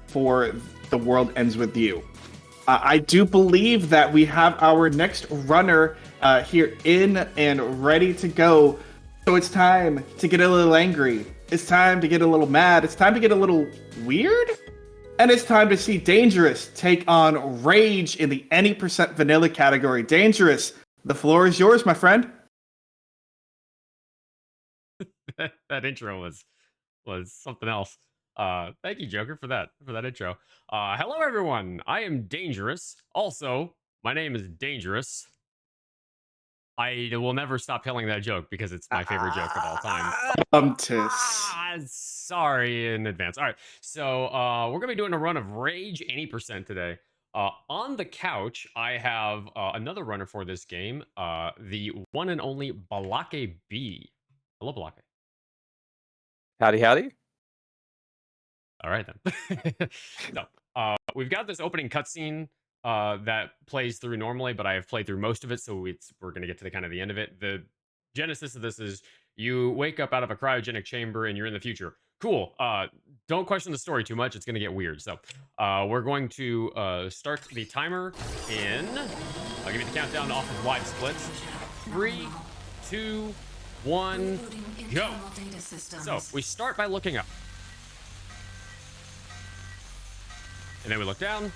for The World Ends With You. I do believe that we have our next runner here in and ready to go. So it's time to get a little angry. It's time to get a little mad. It's time to get a little weird. And it's time to see danejerus take on Rage in the any percent vanilla category. danejerus, the floor is yours, my friend. That intro was something else. Thank you, Joker, for that intro. Hello, everyone. I am danejerus. Also, my name is danejerus. I will never stop telling that joke because it's my favorite joke of all time. Sorry in advance. All right, so we're gonna be doing a run of Rage 80% today. On the couch, I have another runner for this game, the one and only Balake B. Hello, Balake. Howdy, howdy. All right, then. So, we've got this opening cutscene that plays through normally, but I have played through most of it, so we're going to get to the end of it. The genesis of this is you wake up out of a cryogenic chamber and you're in the future. Cool. Don't question the story too much. It's going to get weird. So, we're going to start the timer in... I'll give you the countdown off of wide splits. 3, 2, 1, go. So, we start by looking up. And then we look down,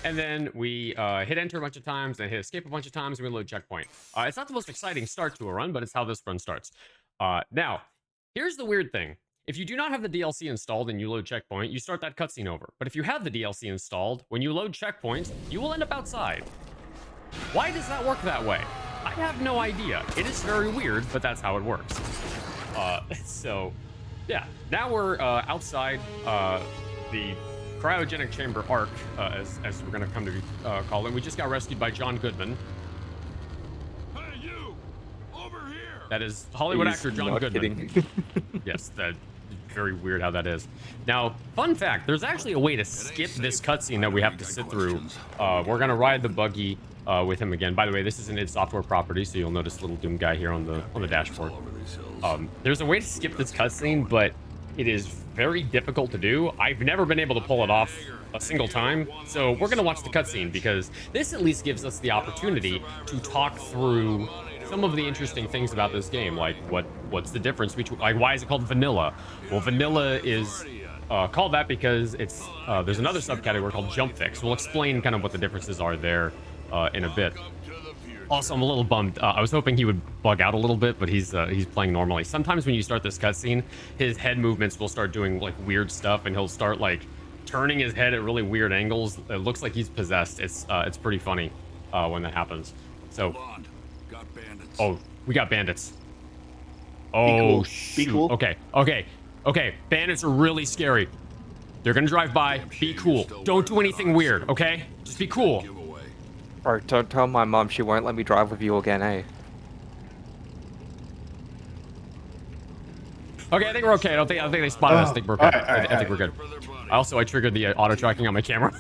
and then we hit enter a bunch of times, and hit escape a bunch of times, and we load checkpoint. It's not the most exciting start to a run, but it's how this run starts. Now, here's the weird thing. If you do not have the DLC installed and you load checkpoint, you start that cutscene over. But if you have the DLC installed, when you load checkpoint, you will end up outside. Why does that work that way? I have no idea. It is very weird, but that's how it works. So, yeah. Now we're outside the cryogenic chamber arc, as we're going to come to call it. We just got rescued by John Goodman. Hey, you! Over here! That is Hollywood actor John Goodman. Yes, that's very weird how that is. Now, fun fact, there's actually a way to skip this cutscene that we have to sit through. We're going to ride the buggy with him again. By the way, this is an id Software property, so you'll notice little Doom guy here on the dashboard. There's a way to skip this cutscene, but it is very difficult to do. I've never been able to pull it off a single time, so we're gonna watch the cutscene because this at least gives us the opportunity to talk through some of the interesting things about this game, like what's the difference between, like, why is it called vanilla? Well, vanilla is called that because it's there's another subcategory called jump fix. We'll explain kind of what the differences are there in a bit. Also, I'm a little bummed. I was hoping he would bug out a little bit, but he's playing normally. Sometimes when you start this cutscene, his head movements will start doing like weird stuff, and he'll start like turning his head at really weird angles. It looks like he's possessed. It's pretty funny when that happens. So, oh, we got bandits. Oh, shoot. Be cool. Okay. Bandits are really scary. They're gonna drive by. Be cool. Don't do anything weird. Okay, just be cool. Bro, don't tell my mom she won't let me drive with you again, eh? Okay, I think we're okay. I don't think they spotted us. I think we're okay. I think we're good. I triggered the auto tracking on my camera.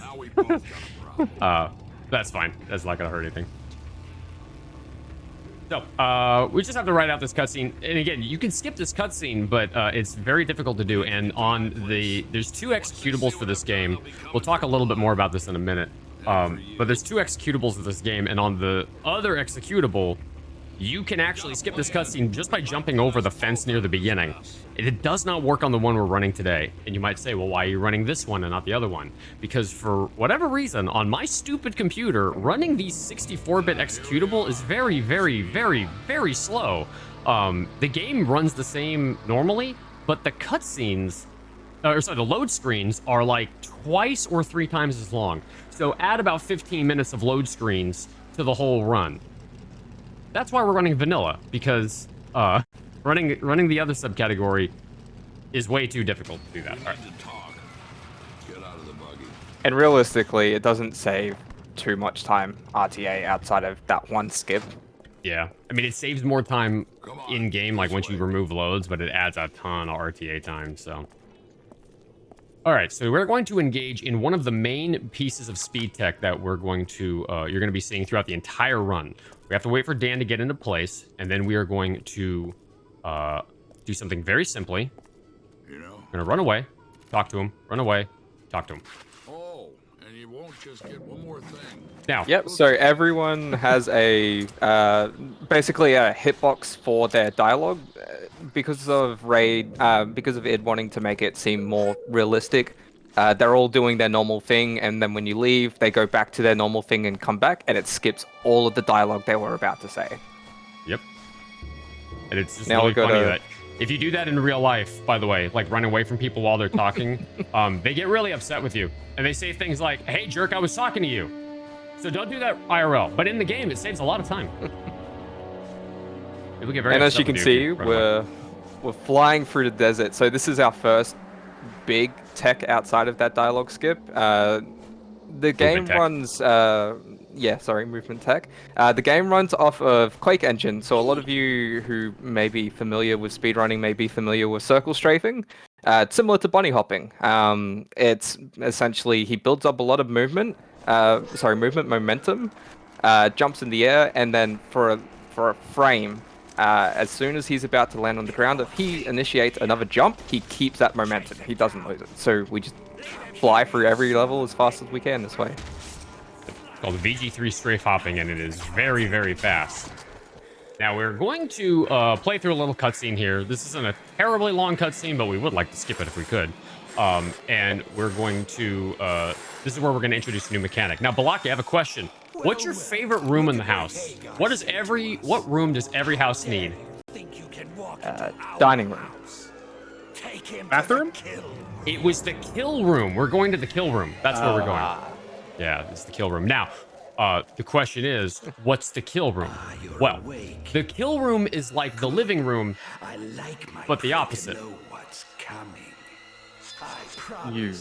That's fine. That's not gonna hurt anything. So, we just have to write out this cutscene. And again, you can skip this cutscene, but it's very difficult to do. And there's 2 executables for this game. We'll talk a little bit more about this in a minute. But there's 2 executables of this game, and on the other executable, you can actually skip this cutscene just by jumping over the fence near the beginning. It does not work on the one we're running today. And you might say, well, why are you running this one and not the other one? Because for whatever reason, on my stupid computer, running the 64-bit executable is very, very, very, very slow. The game runs the same normally, but the cutscenes, the load screens are like twice or 3 times as long. So add about 15 minutes of load screens to the whole run. That's why we're running vanilla, because running the other subcategory is way too difficult to do that. All right. And realistically, it doesn't save too much time RTA outside of that one skip. Yeah, I mean, it saves more time in game, like once you remove loads, but it adds a ton of RTA time. So, all right, so we're going to engage in one of the main pieces of speed tech that we're going to you're going to be seeing throughout the entire run. We have to wait for Dan to get into place, and then we are going to do something very simply. We're going to run away, talk to him, run away, talk to him. Oh, and you won't just get one more thing. Now, Yep. So everyone has a basically a hitbox for their dialogue because of because of id wanting to make it seem more realistic. They're all doing their normal thing, and then when you leave, they go back to their normal thing and come back, and it skips all of the dialogue they were about to say. Yep. And it's just Now really we go funny to- that if you do that in real life, by the way, like run away from people while they're talking, they get really upset with you. And they say things like, hey, jerk, I was talking to you. So don't do that IRL. But in the game, it saves a lot of time. People get very And as upset you can with see, if you run away. we're flying through the desert. So this is our first big tech outside of that dialogue skip. The game tech. runs, movement tech. The game runs off of Quake engine, so a lot of you who may be familiar with speedrunning may be familiar with circle strafing. It's similar to bunny hopping. It's essentially he builds up a lot of movement momentum, jumps in the air, and then for a frame, as soon as he's about to land on the ground, if he initiates another jump, he keeps that momentum. He doesn't lose it. So we just fly through every level as fast as we can this way. It's called VG3 strafe hopping, and it is very, very fast. Now we're going to play through a little cutscene here. This isn't a terribly long cutscene, but we would like to skip it if we could. And we're going to, this is where we're going to introduce a new mechanic. Now, Balaki, I have a question. What's your favorite room in the house? What room does every house need? Dining room. Bathroom? It was the kill room. We're going to the kill room. That's where we're going. Yeah, it's the kill room. Now, the question is, what's the kill room? Well, the kill room is like the living room, but the opposite. You.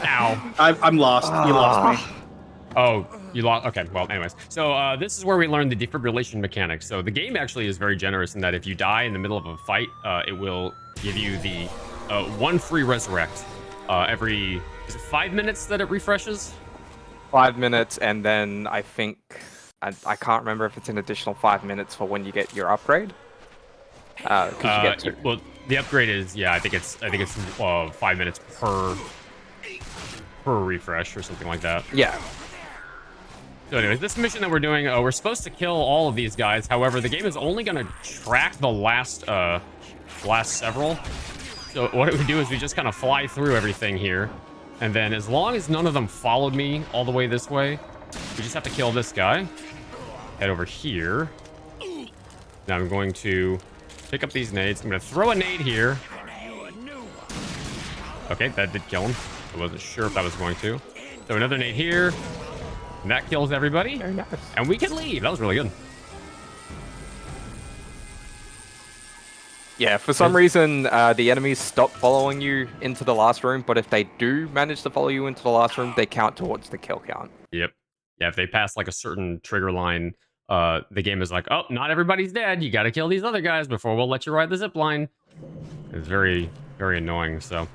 Ow. I'm lost. You lost me. Oh, you lost. Okay, well, anyways. So this is where we learn the defibrillation mechanics. So the game actually is very generous in that if you die in the middle of a fight, it will give you the one free resurrect every, is it 5 minutes that it refreshes? 5 minutes, and then I think I can't remember if it's an additional 5 minutes for when you get your upgrade. Because you get to. Well, the upgrade is, yeah, I think it's 5 minutes per refresh or something like that. Yeah. So anyways, this mission that we're doing, we're supposed to kill all of these guys. However, the game is only going to track the last several. So what we do is we just kind of fly through everything here. And then as long as none of them followed me all the way this way, we just have to kill this guy. Head over here. Now I'm going to pick up these nades. I'm going to throw a nade here. Okay, that did kill him. I wasn't sure if that was going to. So another nade here. And that kills everybody. Very nice. And we can leave. That was really good. Yeah, for some reason, the enemies stop following you into the last room, but if they do manage to follow you into the last room, they count towards the kill count. Yep. Yeah, if they pass like a certain trigger line, the game is like, oh, not everybody's dead. You got to kill these other guys before we'll let you ride the zip line. It's very, very annoying. So,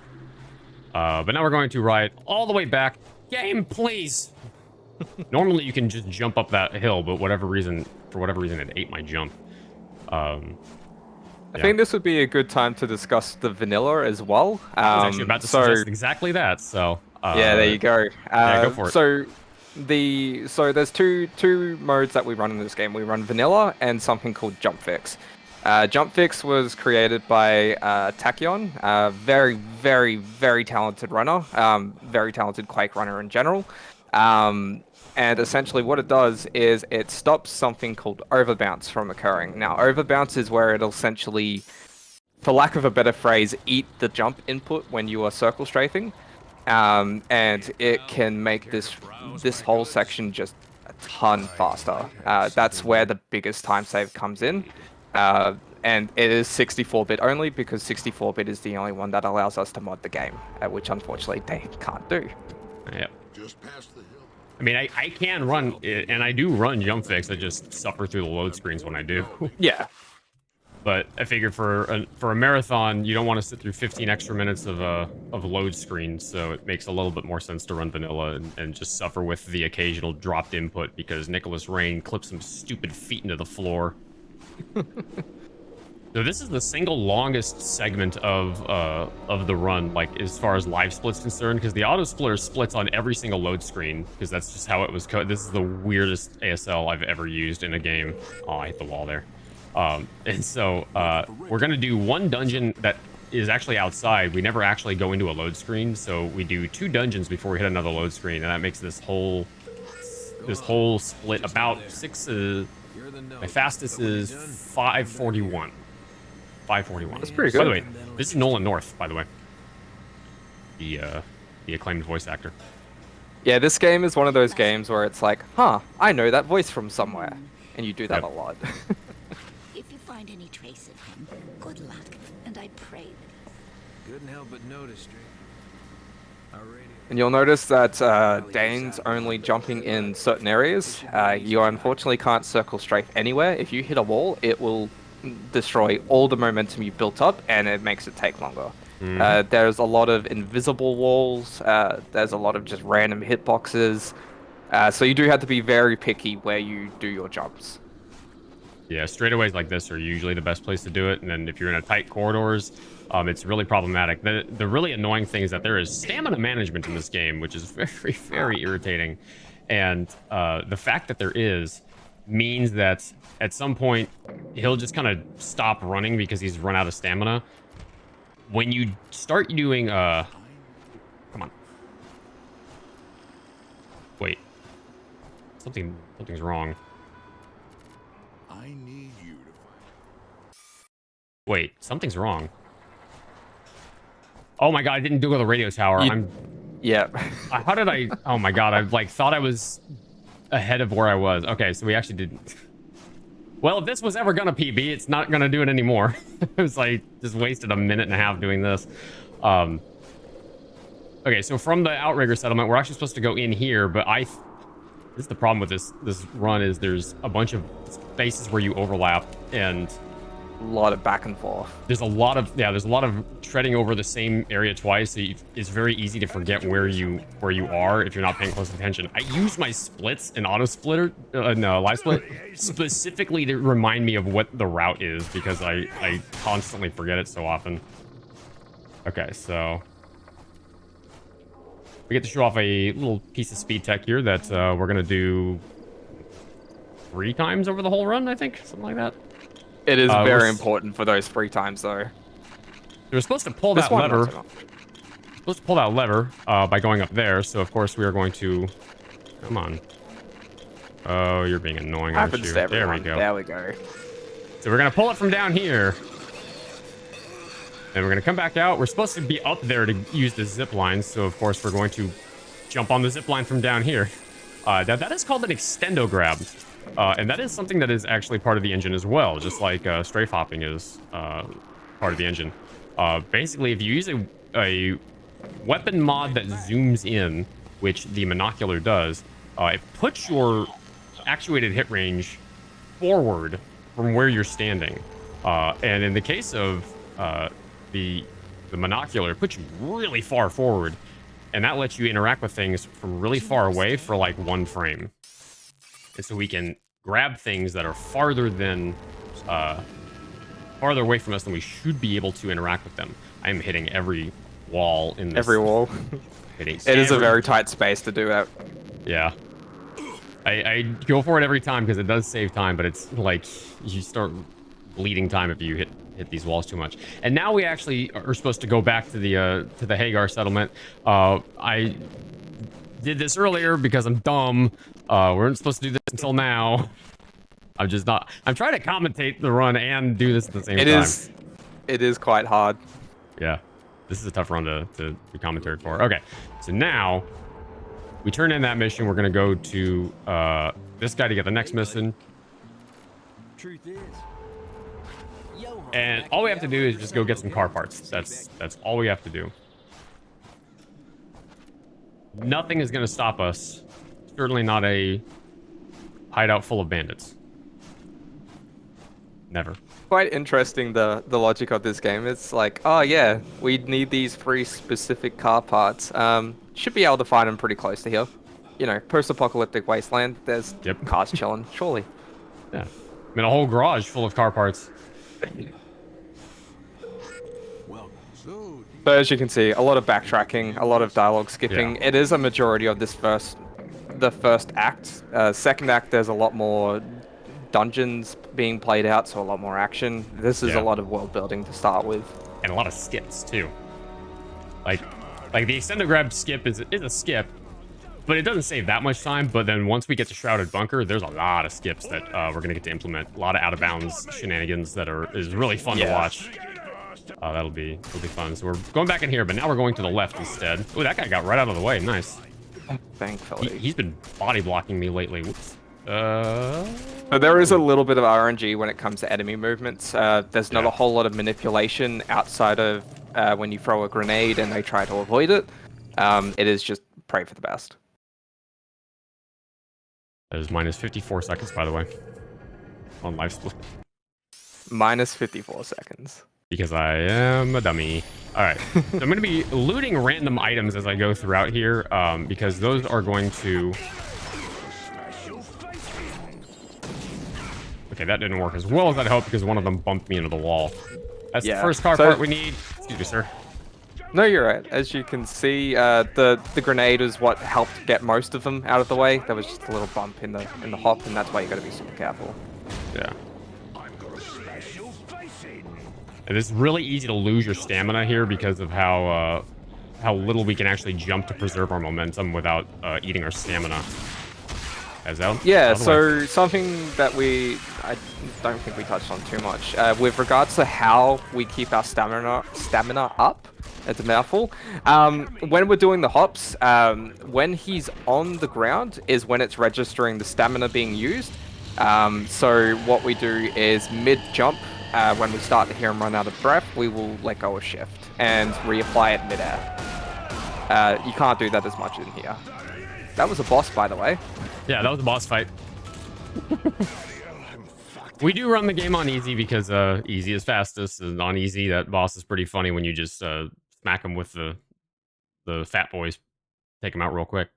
but now we're going to ride all the way back. Game, please. Normally you can just jump up that hill, but for whatever reason, it ate my jump. I think this would be a good time to discuss the vanilla as well. I was actually about to suggest exactly that. So yeah, there you go. Yeah, go for it. So there's two modes that we run in this game. We run vanilla and something called jump fix. Jump fix was created by Tachyon, a very, very, very talented runner, very talented Quake runner in general. And essentially what it does is it stops something called overbounce from occurring. Now, overbounce is where it'll essentially, for lack of a better phrase, eat the jump input when you are circle strafing. And it can make this whole section just a ton faster. That's where the biggest time save comes in. And it is 64-bit only because 64-bit is the only one that allows us to mod the game, which unfortunately they can't do. Yep. Just past the hill. I mean, I can run, and I do run jump fix. I just suffer through the load screens when I do. Yeah. But I figured for a marathon, you don't want to sit through 15 extra minutes of load screens, so it makes a little bit more sense to run vanilla and just suffer with the occasional dropped input because Nicholas Rain clips some stupid feet into the floor. So this is the single longest segment of the run, like as far as live split's concerned, because the auto splitter splits on every single load screen, because that's just how it was coded. This is the weirdest ASL I've ever used in a game. Oh, I hit the wall there. And so we're gonna do one dungeon that is actually outside. We never actually go into a load screen, so we do 2 dungeons before we hit another load screen, and that makes this whole split about 6. My fastest is 541. 541. That's pretty good. By the way, this is Nolan North, by the way. The acclaimed voice actor. Yeah, this game is one of those games where it's like, huh, I know that voice from somewhere. And you do that a lot. If you find any trace of him, good luck, and I pray that Couldn't help but notice, Drake. Our radio. And you'll notice that Dane's only jumping in certain areas. You unfortunately can't circle strafe anywhere. If you hit a wall, it will destroy all the momentum you built up, and it makes it take longer. There's a lot of invisible walls. There's a lot of just random hitboxes. So you do have to be very picky where you do your jumps. Yeah, straightaways like this are usually the best place to do it, and then if you're in a tight corridors, it's really problematic. The really annoying thing is that there is stamina management in this game, which is very, very irritating. And the fact that there is means that at some point he'll just kind of stop running because he's run out of stamina. When you start doing come on. Wait. Something's wrong. I need you to Wait, something's wrong. Oh my god, I didn't do it with the radio tower. Yeah. How did I? Oh my god, I like thought I was ahead of where I was. Okay, so we actually didn't. Well, if this was ever gonna PB, it's not gonna do it anymore. It was like just wasted a minute and a half doing this. Okay, so from the outrigger settlement, we're actually supposed to go in here, but this is the problem with this run is there's a bunch of spaces where you overlap, and A lot of back and forth. there's a lot of treading over the same area twice, so it's very easy to forget where you are if you're not paying close attention. I use my splits and auto splitter, no, live split, specifically to remind me of what the route is, because I constantly forget it so often. Okay, so we get to show off a little piece of speed tech here that we're gonna do 3 times over the whole run, I think, something like that. It is we're very s- important for those 3 times, though. We're supposed to pull This that one, lever. not so much. Supposed to pull that lever by going up there. So of course we are going to. Come on. Oh, you're being annoying, aren't Happens you? to There we everyone. go. There we go. So we're gonna pull it from down here, and we're gonna come back out. We're supposed to be up there to use the zip line. So of course we're going to jump on the zip line from down here. That is called an extendo grab. And that is something that is actually part of the engine as well, just like strafe hopping is part of the engine. Basically, if you use a weapon mod that zooms in, which the monocular does, it puts your actuated hit range forward from where you're standing. And in the case of the monocular, it puts you really far forward, and that lets you interact with things from really far away for like 1 frame. And so we can grab things that are farther away from us than we should be able to interact with them. I am hitting every wall in this. Every wall. Hitting It is a every- very tight space to do that. Yeah. I go for it every time because it does save time, but it's like you start bleeding time if you hit these walls too much. And now we actually are supposed to go back to the Hagar settlement. I did this earlier because I'm dumb. We weren't supposed to do this until now. I'm just not. I'm trying to commentate the run and do this at the same time. It is quite hard. Yeah. This is a tough run to be commentated for. Okay. So now we turn in that mission. We're going to go to this guy to get the next mission. Truth is. And all we have to do is just go get some car parts. That's all we have to do. Nothing is going to stop us. Certainly not a hideout full of bandits. Never. Quite interesting, the logic of this game. It's like, oh yeah, we need these 3 specific car parts. Should be able to find them pretty close to here. You know, post-apocalyptic wasteland. There's cars chilling, surely. Yeah. I mean, a whole garage full of car parts. But as you can see, a lot of backtracking, a lot of dialogue skipping. Yeah. It is a majority of this the first act. Second act, there's a lot more dungeons being played out, so a lot more action. This is Yeah. a lot of world building to start with. And a lot of skips too. Like the extended grab skip is a skip, but it doesn't save that much time. But then once we get to Shrouded Bunker, there's a lot of skips that we're gonna get to implement. A lot of out of bounds shenanigans that is really fun to watch. That'll be fun. So we're going back in here, but now we're going to the left instead. Oh, that guy got right out of the way. Nice. Thankfully. He's been body blocking me lately. Whoops. So there is a little bit of RNG when it comes to enemy movements. There's not a whole lot of manipulation outside of when you throw a grenade and they try to avoid it. It is just pray for the best. That is minus 54 seconds, by the way, on live split. Minus 54 seconds. Because I am a dummy. All right, so I'm going to be looting random items as I go throughout here, because those are going to... Okay, that didn't work as well as I'd hoped because one of them bumped me into the wall. That's the first car part we need. Excuse me, sir. No, you're right. As you can see, the grenade is what helped get most of them out of the way. There was just a little bump in the hop, and that's why you got to be super careful. Yeah. And it's really easy to lose your stamina here because of how little we can actually jump to preserve our momentum without eating our stamina. Yeah, so something that I don't think we touched on too much with regards to how we keep our stamina up. It's a mouthful. When we're doing the hops, when he's on the ground is when it's registering the stamina being used. So what we do is mid-jump, when we start to hear him run out of breath, we will let go of shift and reapply it mid-air. You can't do that as much in here. That was a boss, by the way. Yeah, that was a boss fight. We do run the game on easy because easy is fastest, and on easy, that boss is pretty funny when you just smack him with the fat boys. Take him out real quick.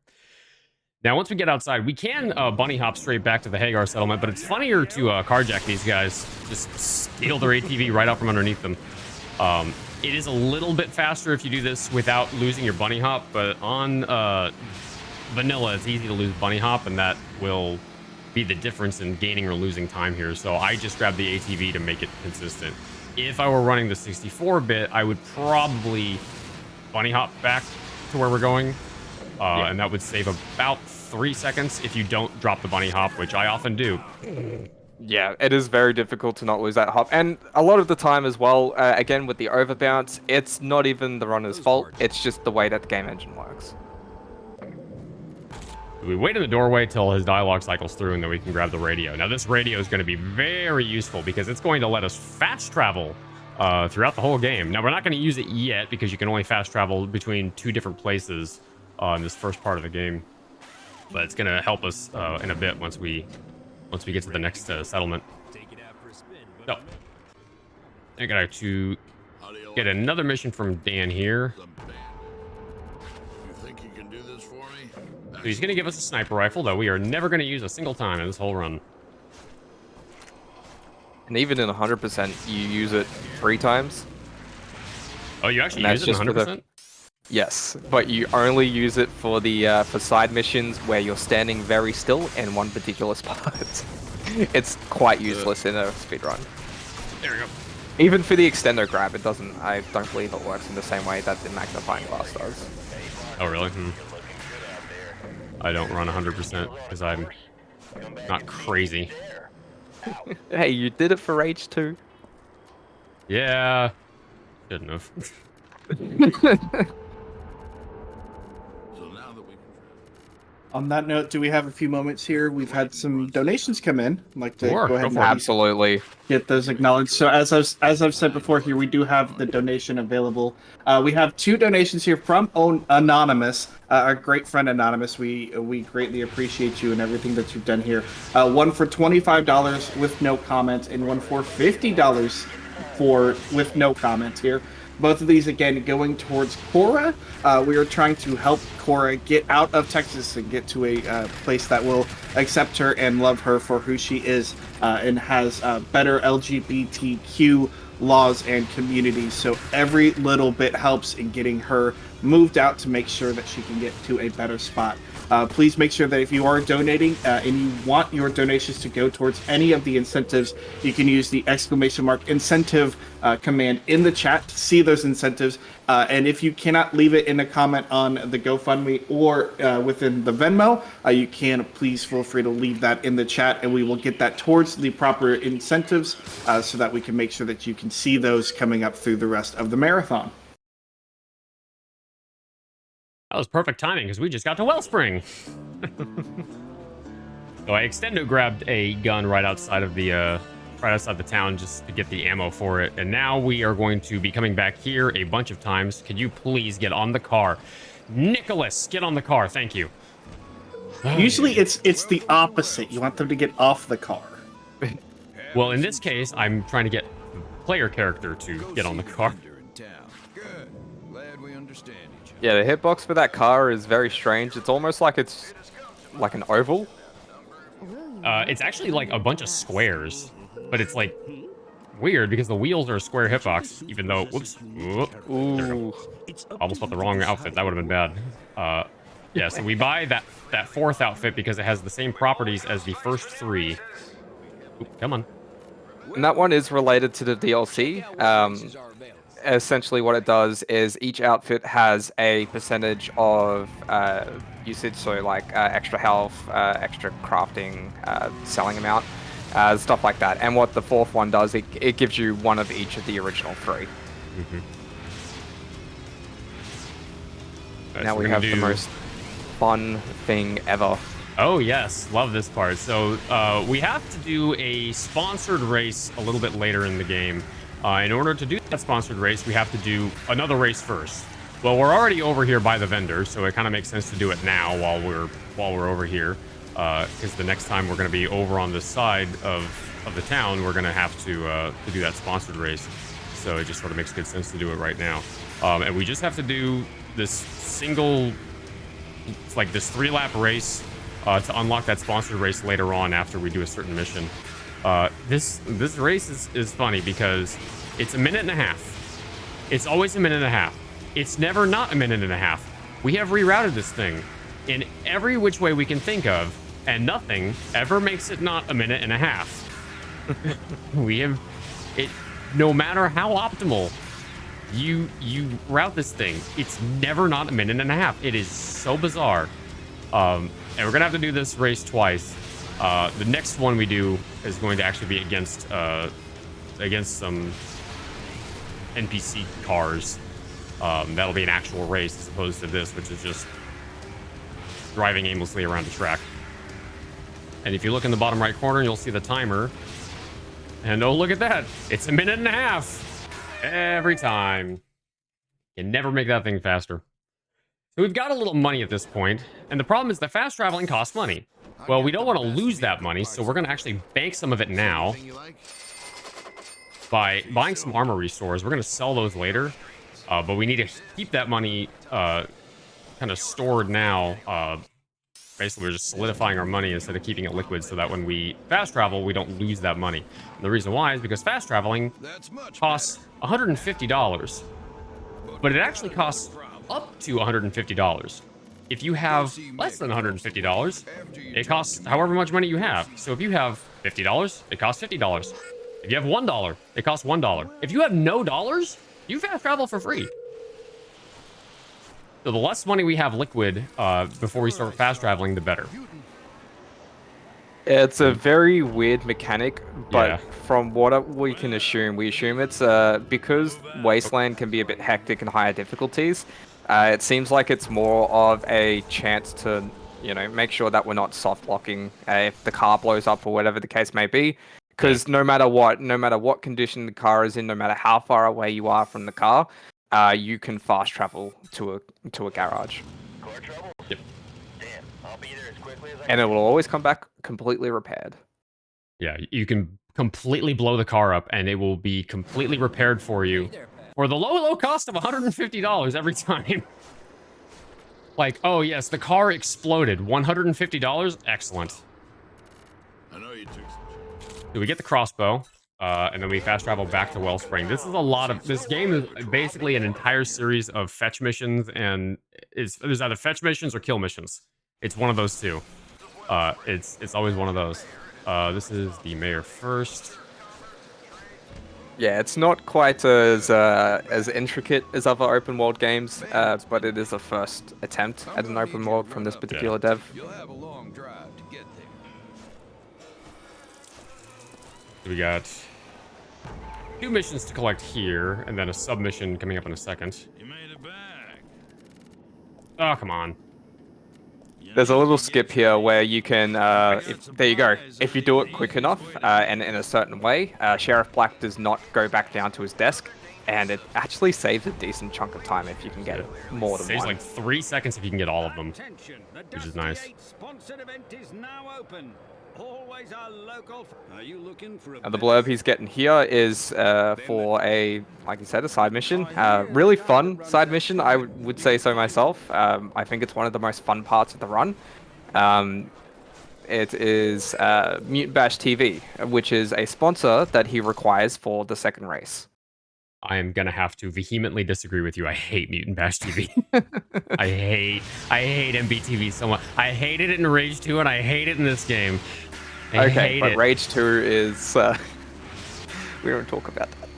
Now, once we get outside, we can bunny hop straight back to the Hagar settlement, but it's funnier to carjack these guys. Just steal their ATV right out from underneath them. It is a little bit faster if you do this without losing your bunny hop, but on vanilla, it's easy to lose bunny hop, and that will be the difference in gaining or losing time here. So I just grabbed the ATV to make it consistent. If I were running the 64-bit, I would probably bunny hop back to where we're going, and that would save about 3 seconds if you don't drop the bunny hop, which I often do. Yeah, it is very difficult to not lose that hop. And a lot of the time as well, again, with the overbounce, it's not even the runner's fault. It's just the way that the game engine works. We wait in the doorway till his dialogue cycles through, and then we can grab the radio. Now, this radio is going to be very useful because it's going to let us fast travel throughout the whole game. Now, we're not going to use it yet because you can only fast travel between 2 different places in this first part of the game. But it's going to help us in a bit once we get to the next settlement. So, I got to get another mission from Dan here. So he's going to give us a sniper rifle, though we are never going to use a single time in this whole run. And even in 100%, you use it 3 times. Oh, you actually use it in 100%? Yes, but you only use it for the for side missions where you're standing very still in one particular spot. It's quite useless in a speedrun. There we go. Even for the extender grab, it doesn't. I don't believe it works in the same way that the magnifying glass does. Oh, really? I don't run 100% because I'm not crazy. Hey, you did it for Rage 2. Yeah. Good enough. On that note, do we have a few moments here? We've had some donations come in. I'd like to go ahead and absolutely get those acknowledged. So as I've said before here, we do have the donation available. We have 2 donations here from Anonymous, our great friend Anonymous. We greatly appreciate you and everything that you've done here. One for $25 with no comment, and one for $50 with no comment here. Both of these, again, going towards Cora. We are trying to help Cora get out of Texas and get to a place that will accept her and love her for who she is, and has better LGBTQ laws, and communities. So every little bit helps in getting her moved out to make sure that she can get to a better spot. Please make sure that if you are donating and you want your donations to go towards any of the incentives, you can use the !incentive command in the chat to see those incentives. And if you cannot leave it in a comment on the GoFundMe or within the Venmo, you can please feel free to leave that in the chat, and we will get that towards the proper incentives so that we can make sure that you can see those coming up through the rest of the marathon. That was perfect timing because we just got to Wellspring. So I extendo grabbed a gun right outside the town just to get the ammo for it. And now we are going to be coming back here a bunch of times. Could you please get on the car? Nicholas, get on the car. Thank you. Usually it's the opposite. You want them to get off the car. Well, in this case, I'm trying to get the player character to get on the car. Good. Glad we understand each other. Yeah, the hitbox for that car is very strange. It's almost like it's like an oval. It's actually like a bunch of squares, but it's like weird because the wheels are a square hitbox, even though, whoops, Ooh. almost bought the wrong outfit. That would have been bad. Yeah, so we buy that fourth outfit because it has the same properties as the first three. Oop, come on. And that one is related to the DLC. Essentially what it does is each outfit has a percentage of usage, so like extra health, extra crafting, selling amount, stuff like that. And what the fourth one does, it gives you one of each of the original three. Mm-hmm. Right, Now so we have the most fun thing ever. Oh yes, love this part. So we have to do a sponsored race a little bit later in the game. In order to do that sponsored race, we have to do another race first. Well, we're already over here by the vendor, so it kind of makes sense to do it now while we're over here, because the next time we're going to be over on this side of the town, we're going to have to do that sponsored race. So it just sort of makes good sense to do it right now. And we just have to do this single, it's like this 3-lap race to unlock that sponsored race later on after we do a certain mission. This race is funny because it's a minute and a half. It's always a minute and a half. It's never not a minute and a half. We have rerouted this thing in every which way we can think of, and nothing ever makes it not a minute and a half. We have it, no matter how optimal you route this thing, it's never not a minute and a half. It is so bizarre. And we're gonna have to do this race twice. The next one we do is going to actually be against some NPC cars. That'll be an actual race as opposed to this, which is just driving aimlessly around the track. And if you look in the bottom right corner, you'll see the timer. And oh, look at that. It's a minute and a half every time. You can never make that thing faster. So we've got a little money at this point, and the problem is that fast traveling costs money. Well, we don't want to lose that money, so we're going to actually bank some of it now by buying some armor restores. We're going to sell those later, but we need to keep that money kind of stored now. Basically, we're just solidifying our money instead of keeping it liquid so that when we fast travel, we don't lose that money. And the reason why is because fast traveling costs $150, but it actually costs up to $150. If you have less than $150, it costs however much money you have. So if you have $50, it costs $50. If you have $1, it costs $1. If you have no dollars, you fast travel for free. So the less money we have liquid before we start fast traveling, the better. It's a very weird mechanic, but Yeah. from what we can assume, we assume it's because Wasteland can be a bit hectic and higher difficulties. It seems like it's more of a chance to, make sure that we're not soft locking if the car blows up or whatever the case may be. Because no matter what condition the car is in, no matter how far away you are from the car, you can fast travel to a garage. Yep. And it will always come back completely repaired. Yeah, you can completely blow the car up and it will be completely repaired for you for the low cost of $150 every time. Like, oh yes, the car exploded. $150? Excellent. I know you took some. Do we get the crossbow? And then we fast travel back to Wellspring. This is a lot of. This game is basically an entire series of fetch missions, and there's either fetch missions or kill missions. It's one of those two. It's always one of those. This is the Mayor first. Yeah, it's not quite as intricate as other open world games, but it is a first attempt at an open world from this particular dev. You'll have a long drive to get there. We got 2 missions to collect here, and then a submission coming up in a second. You made it back. Oh, come on. There's a little skip here where you can, there you go. If you do it quick enough and in a certain way, Sheriff Black does not go back down to his desk, and it actually saves a decent chunk of time if you can get it more than Saves one. like 3 seconds if you can get all of them, which is nice. Sponsored event is now open. Always a local. Are you looking for a And the blurb he's getting here is for a, like you said, a side mission. Really fun side mission, I would say so myself. I think it's one of the most fun parts of the run. It is Mutant Bash TV, which is a sponsor that he requires for the second race. I am gonna have to vehemently disagree with you. I hate Mutant Bash TV. I hate MBTV so much. I hated it in Rage 2, and I hate it in this game. I Okay, hate but it. Rage 2 is... we don't talk about that.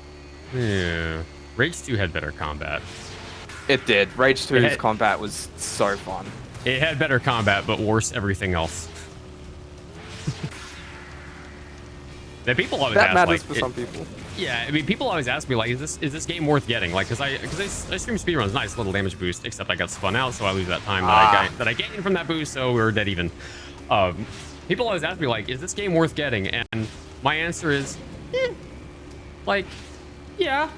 Yeah. Rage 2 had better combat. It did. Rage 2's combat was so fun. It had better combat, but worse everything else. That people always That ask, matters like, for some people. Yeah, I mean, people always ask me, like, is this game worth getting? Like, because I stream speedruns, nice little damage boost, except I got spun out, so I lose that time that I gained from that boost, so we're dead even. People always ask me, like, is this game worth getting? And my answer is, like, yeah.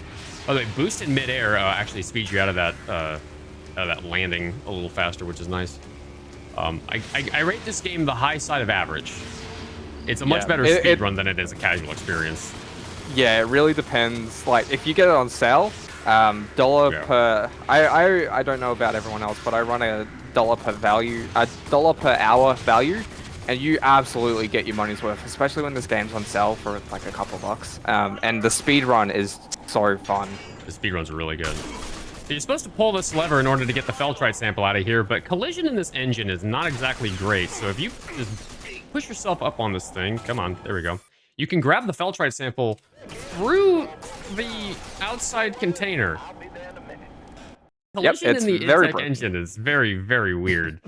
By the way, boost in midair actually speeds you out of that landing a little faster, which is nice. I rate this game the high side of average. It's a much better speedrun than it is a casual experience. Yeah, it really depends. Like, if you get it on sale, dollar per... I don't know about everyone else, but I run a dollar per hour value, and you absolutely get your money's worth, especially when this game's on sale for like a couple bucks. And the speed run is so fun. The speed runs are really good. So you're supposed to pull this lever in order to get the Feltrite sample out of here, but collision in this engine is not exactly great. So if you just push yourself up on this thing, come on, there we go. You can grab the Feltrite sample through the outside container. Collision in the inside engine is very, very weird.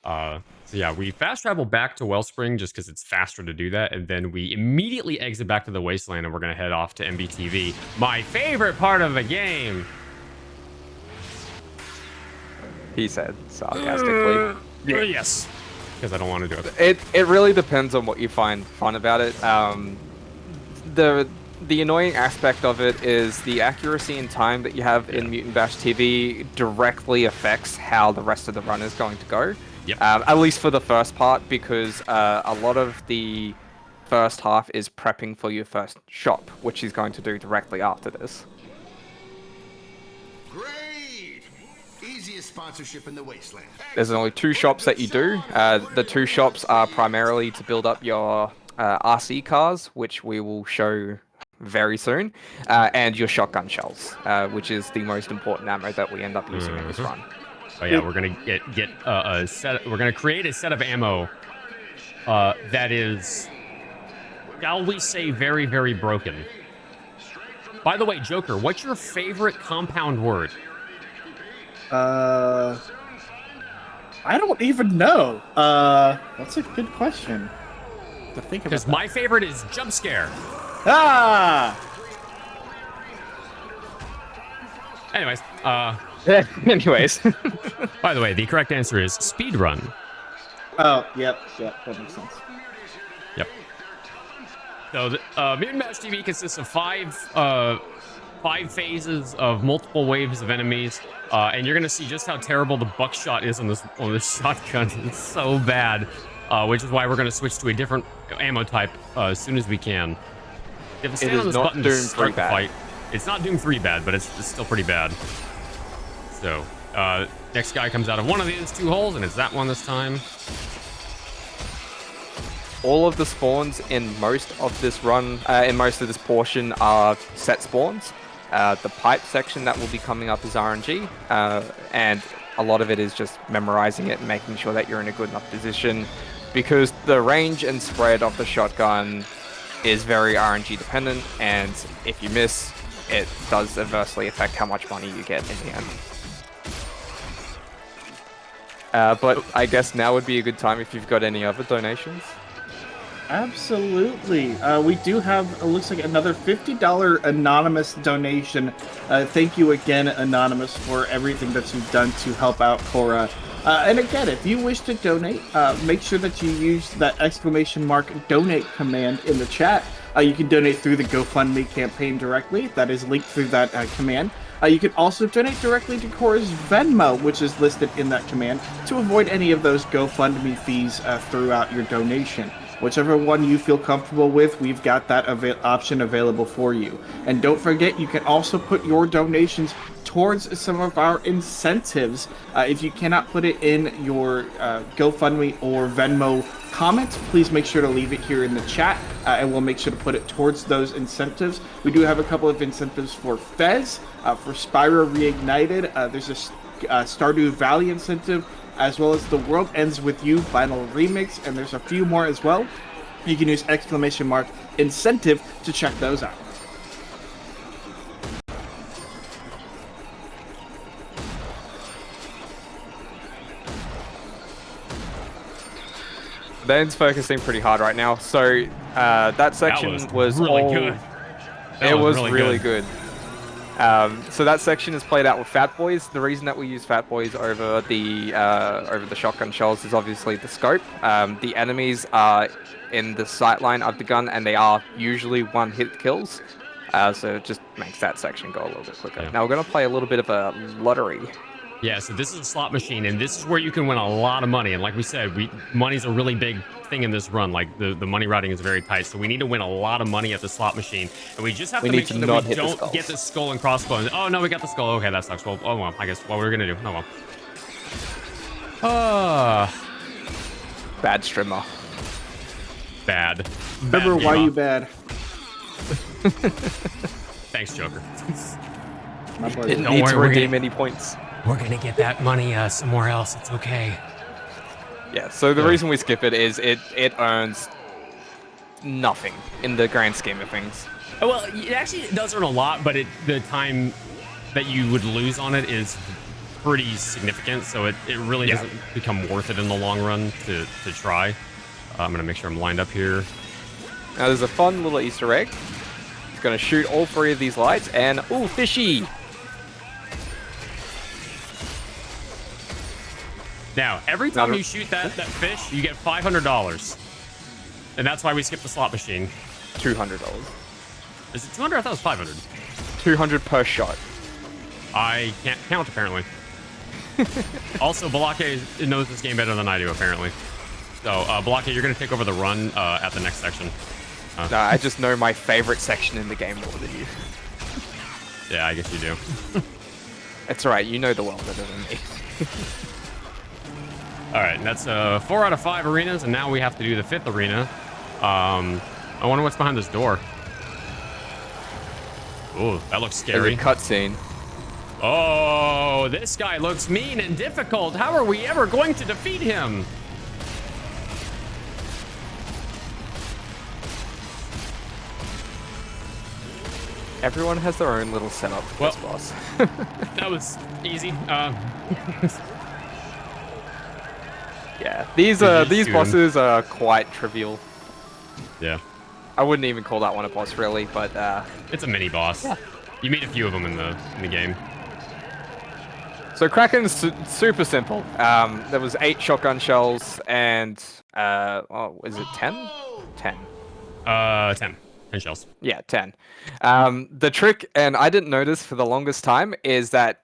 So yeah, we fast travel back to Wellspring just because it's faster to do that, and then we immediately exit back to the Wasteland, and we're gonna head off to MBTV, my favorite part of the game. He said sarcastically. Yes, because I don't want to do it. It really depends on what you find fun about it. The annoying aspect of it is the accuracy and time that you have in Mutant Bash TV directly affects how the rest of the run is going to go. Yep. At least for the first part, because a lot of the first half is prepping for your first shop, which he's going to do directly after this. Great! Easiest sponsorship in the Wasteland. There's only 2 shops that you do. The 2 shops are primarily to build up your RC cars, which we will show very soon, and your shotgun shells, which is the most important ammo that we end up using in this run. Oh yeah, we're gonna get a set. We're gonna create a set of ammo that is, shall we say, very, very broken. By the way, Joker, what's your favorite compound word? I don't even know. That's a good question to think about. Because my favorite is jump scare. Ah! Anyways, Anyways. by the way, the correct answer is speedrun. Oh, yep, that makes sense. Yep. So, Mutant Bash TV consists of five phases of multiple waves of enemies, and you're gonna see just how terrible the buckshot is on this shotgun. It's so bad, which is why we're gonna switch to a different ammo type as soon as we can. If you stand on this button to start the fight, it's not Doom 3 bad, but it's still pretty bad. So, next guy comes out of one of these 2 holes, and it's that one this time. all of the spawns in most of this run, in most of this portion, are set spawns. The pipe section that will be coming up is RNG, and a lot of it is just memorizing it and making sure that you're in a good enough position, because the range and spread of the shotgun is very RNG dependent, and if you miss, it does adversely affect how much money you get in the end. But I guess now would be a good time if you've got any other donations. Absolutely. We do have, it looks like, another $50 anonymous donation. Thank you again, Anonymous, for everything that you've done to help out Cora. And again, if you wish to donate, make sure that you use that !donate command in the chat. You can donate through the GoFundMe campaign directly. That is linked through that command. You can also donate directly to Cora's Venmo, which is listed in that command, to avoid any of those GoFundMe fees throughout your donation. Whichever one you feel comfortable with, we've got that option available for you. And don't forget, you can also put your donations towards some of our incentives. If you cannot put it in your GoFundMe or Venmo comments, please make sure to leave it here in the chat, and we'll make sure to put it towards those incentives. We do have a couple of incentives for Fez, for Spyro Reignited. There's a Stardew Valley incentive, as well as the World Ends With You Vinyl Remix, and there's a few more as well. You can use !incentive to check those out. Ben's focusing pretty hard right now, so that section was really all... good. It was really good. So that section is played out with Fat Boys. The reason that we use Fat Boys over the shotgun shells is obviously the scope. The enemies are in the sight line of the gun, and they are usually one-hit kills. So it just makes that section go a little bit quicker. Yeah. Now we're going to play a little bit of a lottery. Yeah, so this is a slot machine, and this is where you can win a lot of money. And like we said, money's a really big thing in this run. Like, the money routing is very tight, so we need to win a lot of money at the slot machine. And we just have to make sure that we don't get the skull and crossbones. Oh, no, we got the skull. Okay, that sucks. Well, oh, well, I guess what we're going to do. Oh, well. Bad streamer. Bad. Remember why you bad. Thanks, Joker. My pleasure. Didn't need to redeem any points. We're going to get that money somewhere else. It's okay. Yeah, so the reason we skip it is it earns nothing in the grand scheme of things. Well, it actually does earn a lot, but the time that you would lose on it is pretty significant, so it really doesn't become worth it in the long run to try. I'm going to make sure I'm lined up here. Now there's a fun little Easter egg. It's going to shoot all three of these lights, and ooh, fishy! Now, every time you shoot that fish, you get $500. And that's why we skipped the slot machine. $200. Is it 200? I thought it was 500. 200 per shot. I can't count, apparently. Also, Balake knows this game better than I do, apparently. So, Balake, you're going to take over the run at the next section. No, I just know my favorite section in the game more than you. Yeah, I guess you do. It's alright, you know the world better than me. Alright, that's 4 out of 5 arenas, and now we have to do the 5th arena. I wonder what's behind this door. Ooh, that looks scary. There's a cutscene. Oh, this guy looks mean and difficult. How are we ever going to defeat him? Everyone has their own little setup for this boss. That was easy. Yeah, these bosses are quite trivial. Yeah. I wouldn't even call that one a boss, really, but it's a mini boss. Yeah. You meet a few of them in the game. So Kraken's super simple. There was 8 shotgun shells and is it 10? 10. 10 shells. Yeah, 10. The trick, and I didn't notice for the longest time, is that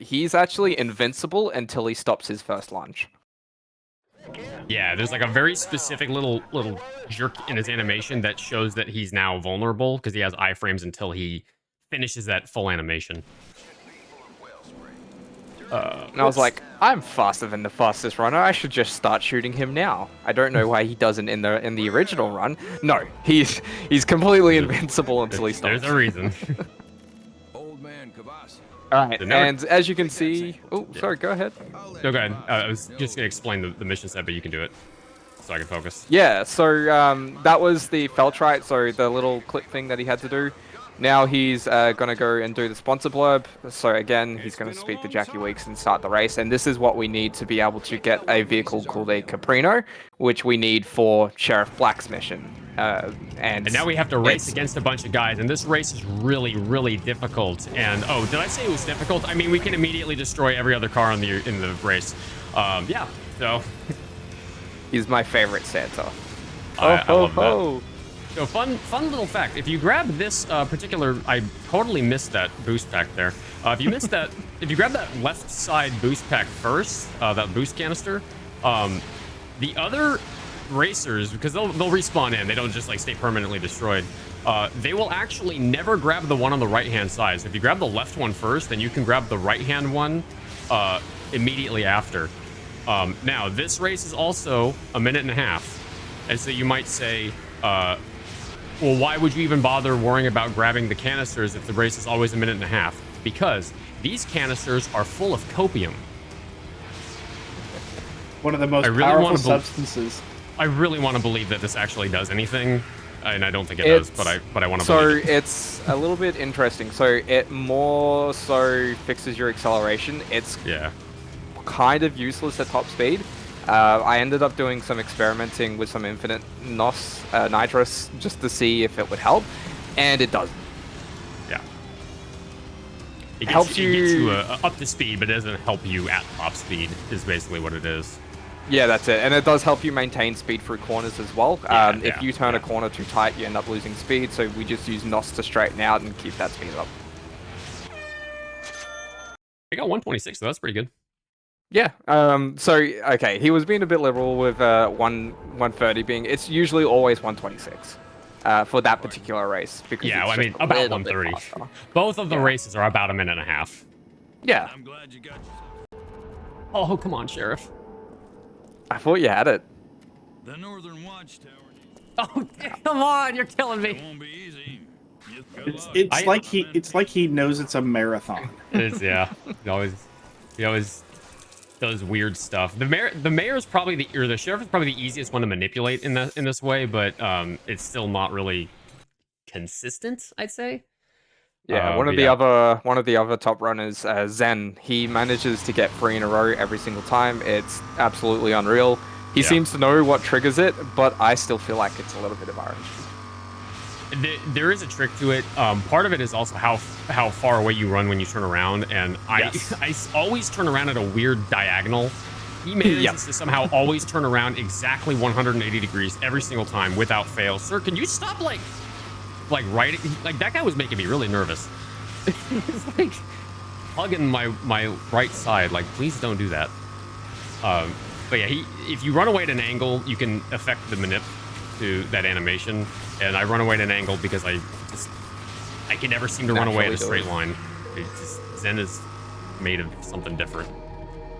he's actually invincible until he stops his first launch. Yeah, there's like a very specific little jerk in his animation that shows that he's now vulnerable because he has iframes until he finishes that full animation. And I was like, I'm faster than the fastest runner. I should just start shooting him now. I don't know why he doesn't in the original run. No, he's completely invincible until he stops. There's a reason. Old man Kavasi. All right, So now- and as you can see, oh, sorry, go ahead. No, go ahead. I was just gonna explain the mission set, but you can do it, so I can focus. Yeah, so that was the Feltrite, so the little clip thing that he had to do. Now he's gonna go and do the sponsor blurb. So again, he's gonna speak to Jackie Weeks and start the race. And this is what we need to be able to get a vehicle called a Caprino, which we need for Sheriff Black's mission. And now we have to race against a bunch of guys, and this race is really, really difficult. And oh, did I say it was difficult? I mean, we can immediately destroy every other car in the race. Yeah. So he's my favorite Santa. I love that. So fun little fact. If you grab this particular, I totally missed that boost pack there. If you missed that, if you grab that left side boost pack first, that boost canister, the other racers, because they'll respawn in, they don't just like stay permanently destroyed. They will actually never grab the one on the right hand side. So if you grab the left one first, then you can grab the right hand one immediately after. Now this race is also a minute and a half, and so you might say, well, why would you even bother worrying about grabbing the canisters if the race is always a minute and a half? Because these canisters are full of copium. One of the most powerful substances. I really want to believe that this actually does anything, and I don't think it does, but I want to believe it. So it's a little bit interesting. So it more so fixes your acceleration. It's kind of useless at top speed. I ended up doing some experimenting with some infinite nitrous just to see if it would help, and it doesn't. Yeah. It gets you up to speed, but it doesn't help you at top speed, is basically what it is. Yeah, that's it. And it does help you maintain speed through corners as well. If you turn a corner too tight, you end up losing speed, so we just use NOS to straighten out and keep that speed up. I got 126, so that's pretty good. Yeah. So okay, he was being a bit liberal with 130 being. It's usually always 126 for that particular race because yeah, I mean about 130. Both of the races are about a minute and a half. Yeah. I'm glad you got yourself. Oh, come on, Sheriff. I thought you had it. The Northern Watchtower. Oh, come on, you're killing me. It won't be easy. It's like he knows it's a marathon. It is, yeah. He always does weird stuff. The mayor is probably the sheriff is probably the easiest one to manipulate in this way, but it's still not really consistent, I'd say. Yeah, one of the other top runners, Zen, he manages to get 3 in a row every single time. It's absolutely unreal. He seems to know what triggers it, but I still feel like it's a little bit of RNG. There is a trick to it. Part of it is also how far away you run when you turn around, and I always turn around at a weird diagonal. He manages to somehow always turn around exactly 180 degrees every single time without fail. Sir, can you stop like right, like that guy was making me really nervous. He's like hugging my right side, like please don't do that. But yeah, if you run away at an angle, you can affect the manip to that animation, and I run away at an angle because I can never seem to run away in a straight line. Zen is made of something different.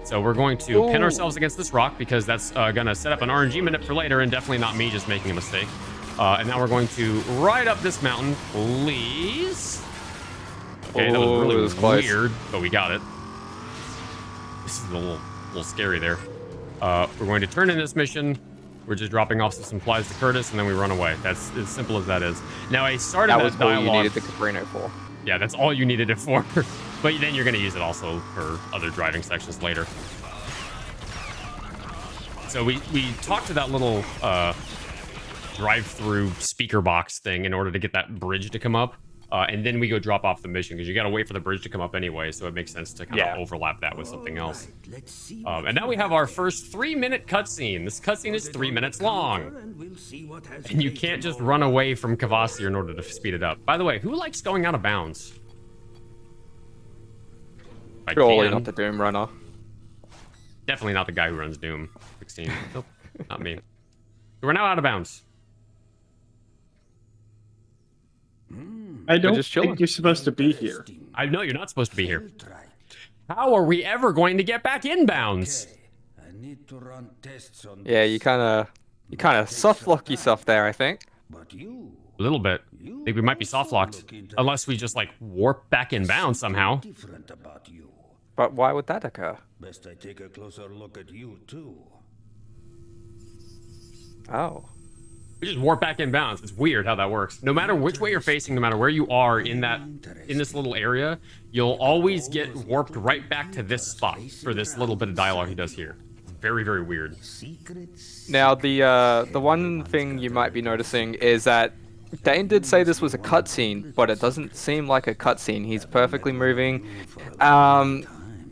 So we're going to pin ourselves against this rock because that's gonna set up an RNG manip for later, and definitely not me just making a mistake. And now we're going to ride up this mountain, please. Okay, that was really weird, but we got it. This is a little scary there. We're going to turn in this mission. We're just dropping off some supplies to Curtis, and then we run away. That's as simple as that is. Now, I started that dialogue. All you needed the Caprino for. Yeah, that's all you needed it for. But then you're going to use it also for other driving sections later. So we talked to that little drive-through speaker box thing in order to get that bridge to come up. And then we go drop off the mission because you got to wait for the bridge to come up anyway, so it makes sense to kind of overlap that with something else. And now we have our first 3-minute cutscene. This cutscene is 3 minutes long. And you can't just run away from Kavasi in order to speed it up. By the way, who likes going out of bounds? Surely not the Doom runner. Definitely not the guy who runs Doom 16. Nope, not me. We're now out of bounds. I don't think you're supposed to be here. I know you're not supposed to be here. How are we ever going to get back inbounds? I need to run tests on Yeah, you kind of soft lock yourself there, I think. but you A little bit. I think we might be soft locked. Unless we just like warp back inbounds somehow. different about you. But why would that occur? Best I take a closer look at you too. Oh. We just warp back inbounds. It's weird how that works. No matter which way you're facing, no matter where you are in this little area, you'll always get warped right back to this spot for this little bit of dialogue he does here. It's very, very weird. Now, the one thing you might be noticing is that Dane did say this was a cutscene, but it doesn't seem like a cutscene. He's perfectly moving.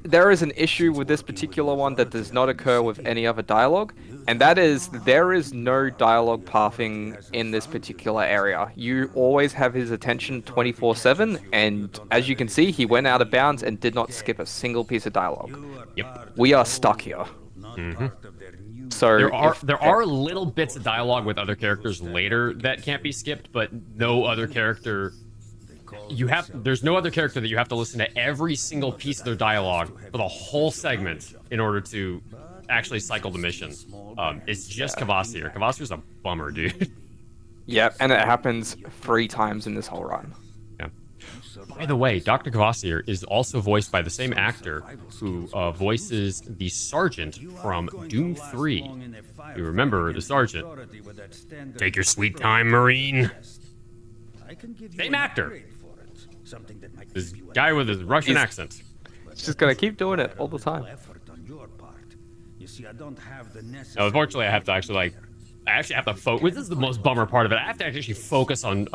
There is an issue with this particular one that does not occur with any other dialogue, and that is there is no dialogue pathing in this particular area. You always have his attention 24/7, and as you can see, he went out of bounds and did not skip a single piece of dialogue. Yep. We are stuck here. So there are little bits of dialogue with other characters later that can't be skipped, but no other character. There's no other character that you have to listen to every single piece of their dialogue for the whole segment in order to actually cycle the mission. It's just Kvasir. Kvasir's a bummer, dude. Yep, and it happens 3 times in this whole run. Yeah. By the way, Dr. Kvasir is also voiced by the same actor who voices the Sergeant from Doom 3. You remember the Sergeant. Take your sweet time, Marine. Same actor. This guy with his Russian accent. Just gonna keep doing it all the time. Now, unfortunately, I have to actually have to focus. This is the most bummer part of it. I have to actually focus on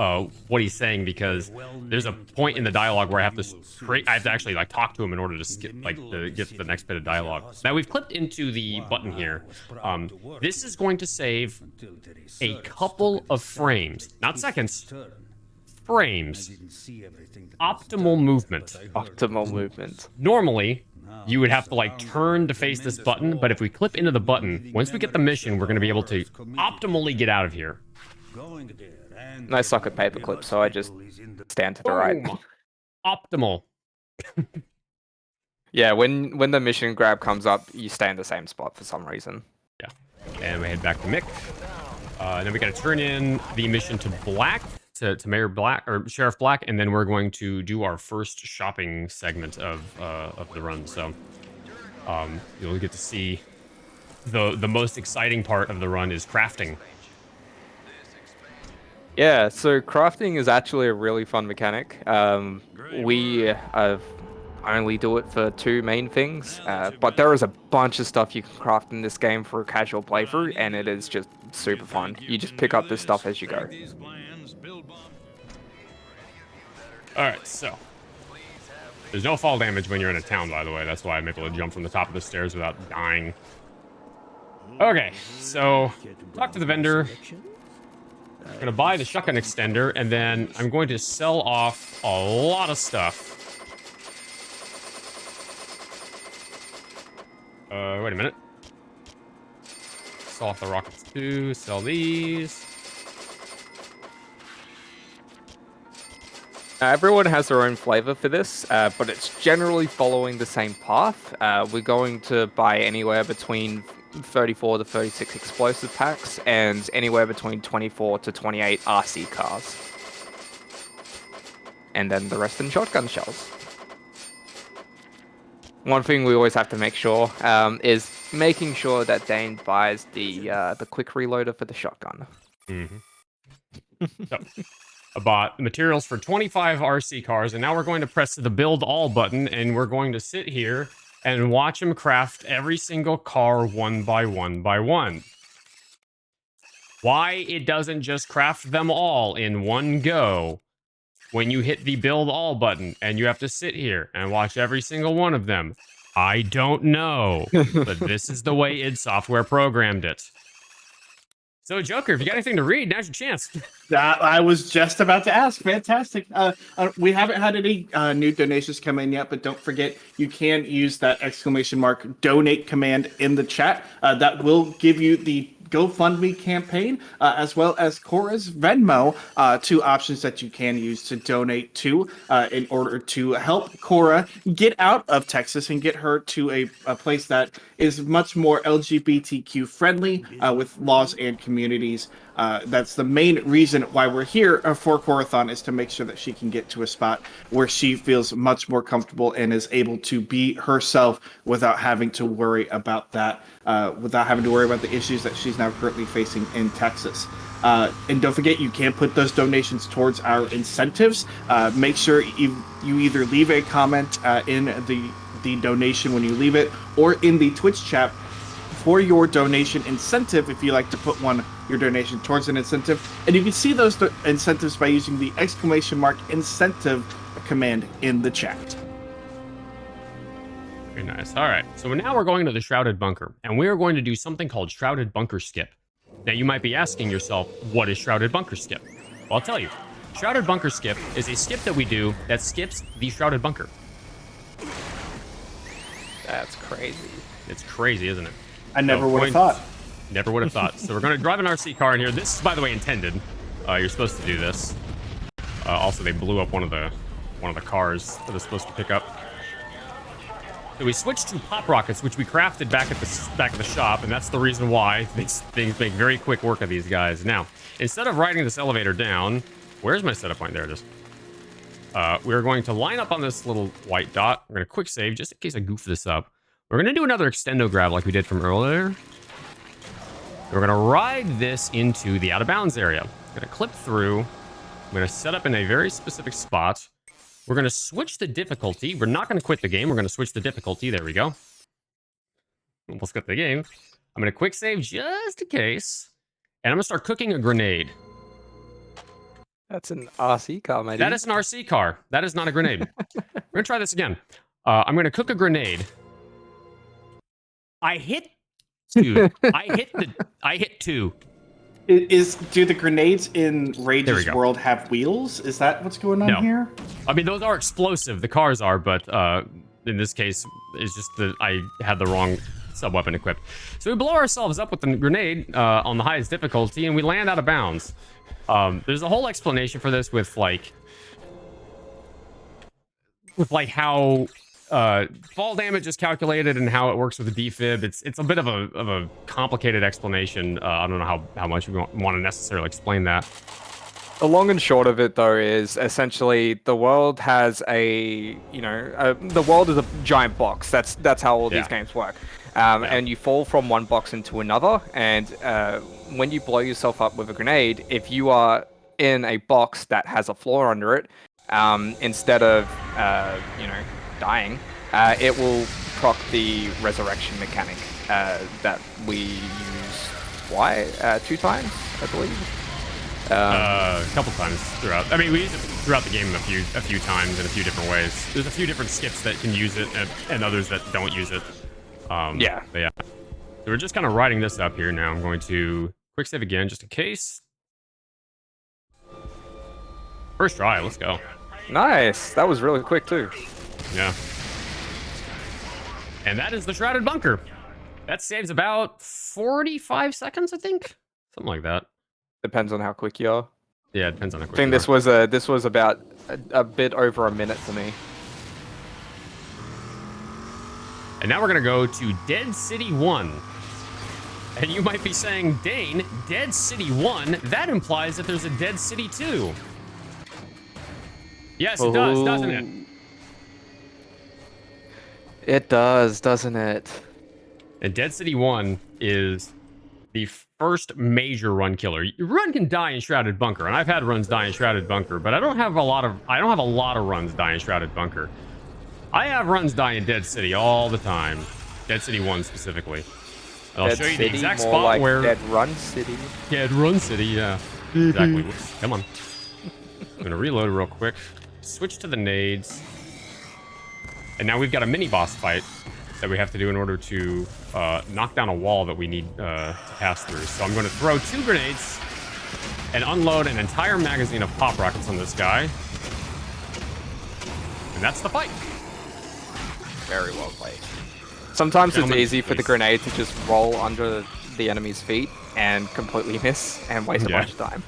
what he's saying because there's a point in the dialogue where I have to actually talk to him in order to to get to the next bit of dialogue. Now we've clipped into the button here. This is going to save a couple of frames, not seconds. Frames. Optimal movement. Optimal movement. Normally, you would have to turn to face this button, but if we clip into the button, once we get the mission, we're going to be able to optimally get out of here. I suck at paperclip, so I just stand to the right. Optimal. Yeah, when the mission grab comes up, you stay in the same spot for some reason. Yeah. And we head back to Mick. And then we got to turn in the mission to Black. To Mayor Black or Sheriff Black, and then we're going to do our first shopping segment of the run. So you'll get to see the most exciting part of the run is crafting. Yeah, so crafting is actually a really fun mechanic. We only do it for 2 main things, but there is a bunch of stuff you can craft in this game for a casual playthrough, and it is just super fun. You just pick up this stuff as you go. Alright, so there's no fall damage when you're in a town, by the way. That's why I'm able to jump from the top of the stairs without dying. Okay, so talk to the vendor. I'm going to buy the shotgun extender, and then I'm going to sell off a lot of stuff. Wait a minute. Sell off the rockets too, sell these. Everyone has their own flavor for this, but it's generally following the same path. We're going to buy anywhere between 34 to 36 explosive packs and anywhere between 24 to 28 RC cars. And then the rest in shotgun shells. One thing we always have to make sure is making sure that Dane buys the quick reloader for the shotgun. Mm-hmm. So, I bought materials for 25 RC cars, and now we're going to press the build all button, and we're going to sit here and watch him craft every single car one by one by one. Why it doesn't just craft them all in one go when you hit the build all button and you have to sit here and watch every single one of them, I don't know, but this is the way id Software programmed it. So, Joker, if you got anything to read, now's your chance. I was just about to ask. Fantastic. We haven't had any new donations come in yet, but don't forget, you can use that !donate command in the chat. That will give you the GoFundMe campaign, as well as Cora's Venmo, two options that you can use to donate to in order to help Cora get out of Texas and get her to a place that is much more LGBTQ friendly with laws and communities. That's the main reason why we're here for Corathon, is to make sure that she can get to a spot where she feels much more comfortable and is able to be herself without having to worry about that, without having to worry about the issues that she's now currently facing in Texas. And don't forget, you can put those donations towards our incentives. Make sure you either leave a comment in the donation when you leave it, or in the Twitch chat for your donation incentive if you like to put your donation towards an incentive. And you can see those incentives by using the !incentive command in the chat. Very nice. All right, so now we're going to the Shrouded Bunker, and we are going to do something called Shrouded Bunker Skip. Now you might be asking yourself, what is Shrouded Bunker Skip? Well, I'll tell you. Shrouded Bunker Skip is a skip that we do that skips the Shrouded Bunker. That's crazy. It's crazy, isn't it? I never would have thought. Never would have thought. So we're going to drive an RC car in here. This is, by the way, intended. You're supposed to do this. Also, they blew up one of the cars that was supposed to pick up. So we switched to pop rockets, which we crafted back at the shop, and that's the reason why these things make very quick work of these guys. Now, instead of riding this elevator down, where's my setup point? There it is. We're going to line up on this little white dot. We're going to quick save just in case I goof this up. We're going to do another extendo grab like we did from earlier. We're going to ride this into the out of bounds area. I'm going to clip through. I'm going to set up in a very specific spot. We're going to switch the difficulty. We're not going to quit the game. We're going to switch the difficulty. There we go. Almost got the game. I'm going to quick save just in case. And I'm going to start cooking a grenade. That's an RC car, mate. That is an RC car. That is not a grenade. We're going to try this again. I'm going to cook a grenade. I hit two. I hit two. Do the grenades in Rage's world have wheels? Is that what's going on here? I mean, those are explosive. The cars are, but in this case, it's just that I had the wrong sub-weapon equipped. So we blow ourselves up with the grenade on the highest difficulty, and we land out of bounds. There's a whole explanation for this with how fall damage is calculated and how it works with the defib. It's a bit of a complicated explanation. I don't know how much we want to necessarily explain that. The long and short of it, though, is essentially the world has the world is a giant box. That's how all these games work. And you fall from one box into another, and when you blow yourself up with a grenade, if you are in a box that has a floor under it, instead of dying, it will proc the resurrection mechanic that we use 2 times, I believe. A couple times throughout. I mean, we use it throughout the game a few times in a few different ways. There's a few different skips that can use it, and others that don't use it. But yeah. So we're just kind of riding this up here now. I'm going to quick save again, just in case. First try, let's go. Nice. That was really quick too. Yeah. And that is the Shrouded Bunker. That saves about 45 seconds, I think. Something like that. Depends on how quick you are. Yeah, it depends on how quick I think this was about a bit over a minute for me. And now we're going to go to Dead City 1. And you might be saying, Dane, Dead City 1, that implies that there's a Dead City 2. Yes, it does, doesn't it? It does, doesn't it? And Dead City 1 is the first major run killer. Your run can die in Shrouded Bunker, and I've had runs die in Shrouded Bunker, but I don't have a lot of runs die in Shrouded Bunker. I have runs die in Dead City all the time. Dead City 1 specifically. And I'll show you the exact spot like where... Dead Run City. Dead Run City, yeah. Exactly. Come on. I'm gonna reload real quick. Switch to the nades. And now we've got a mini-boss fight that we have to do in order to knock down a wall that we need to pass through. So I'm going to throw 2 grenades and unload an entire magazine of pop rockets on this guy. And that's the fight. Very well played. Sometimes it's easy for the grenade to just roll under the enemy's feet and completely miss and waste a bunch of time.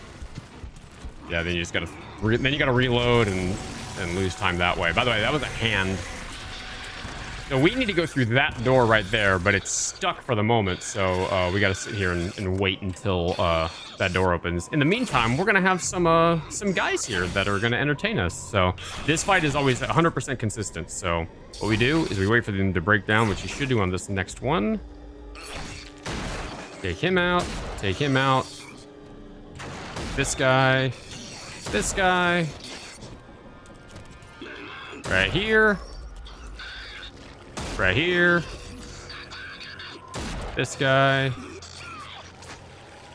Yeah, then you just gotta reload and lose time that way. By the way, that was a hand. So we need to go through that door right there, but it's stuck for the moment. So we gotta sit here and wait until that door opens. In the meantime, we're gonna have some guys here that are gonna entertain us. So this fight is always 100% consistent. So what we do is we wait for them to break down, which you should do on this next one. Take him out. Take him out. This guy. This guy. Right here. Right here. This guy.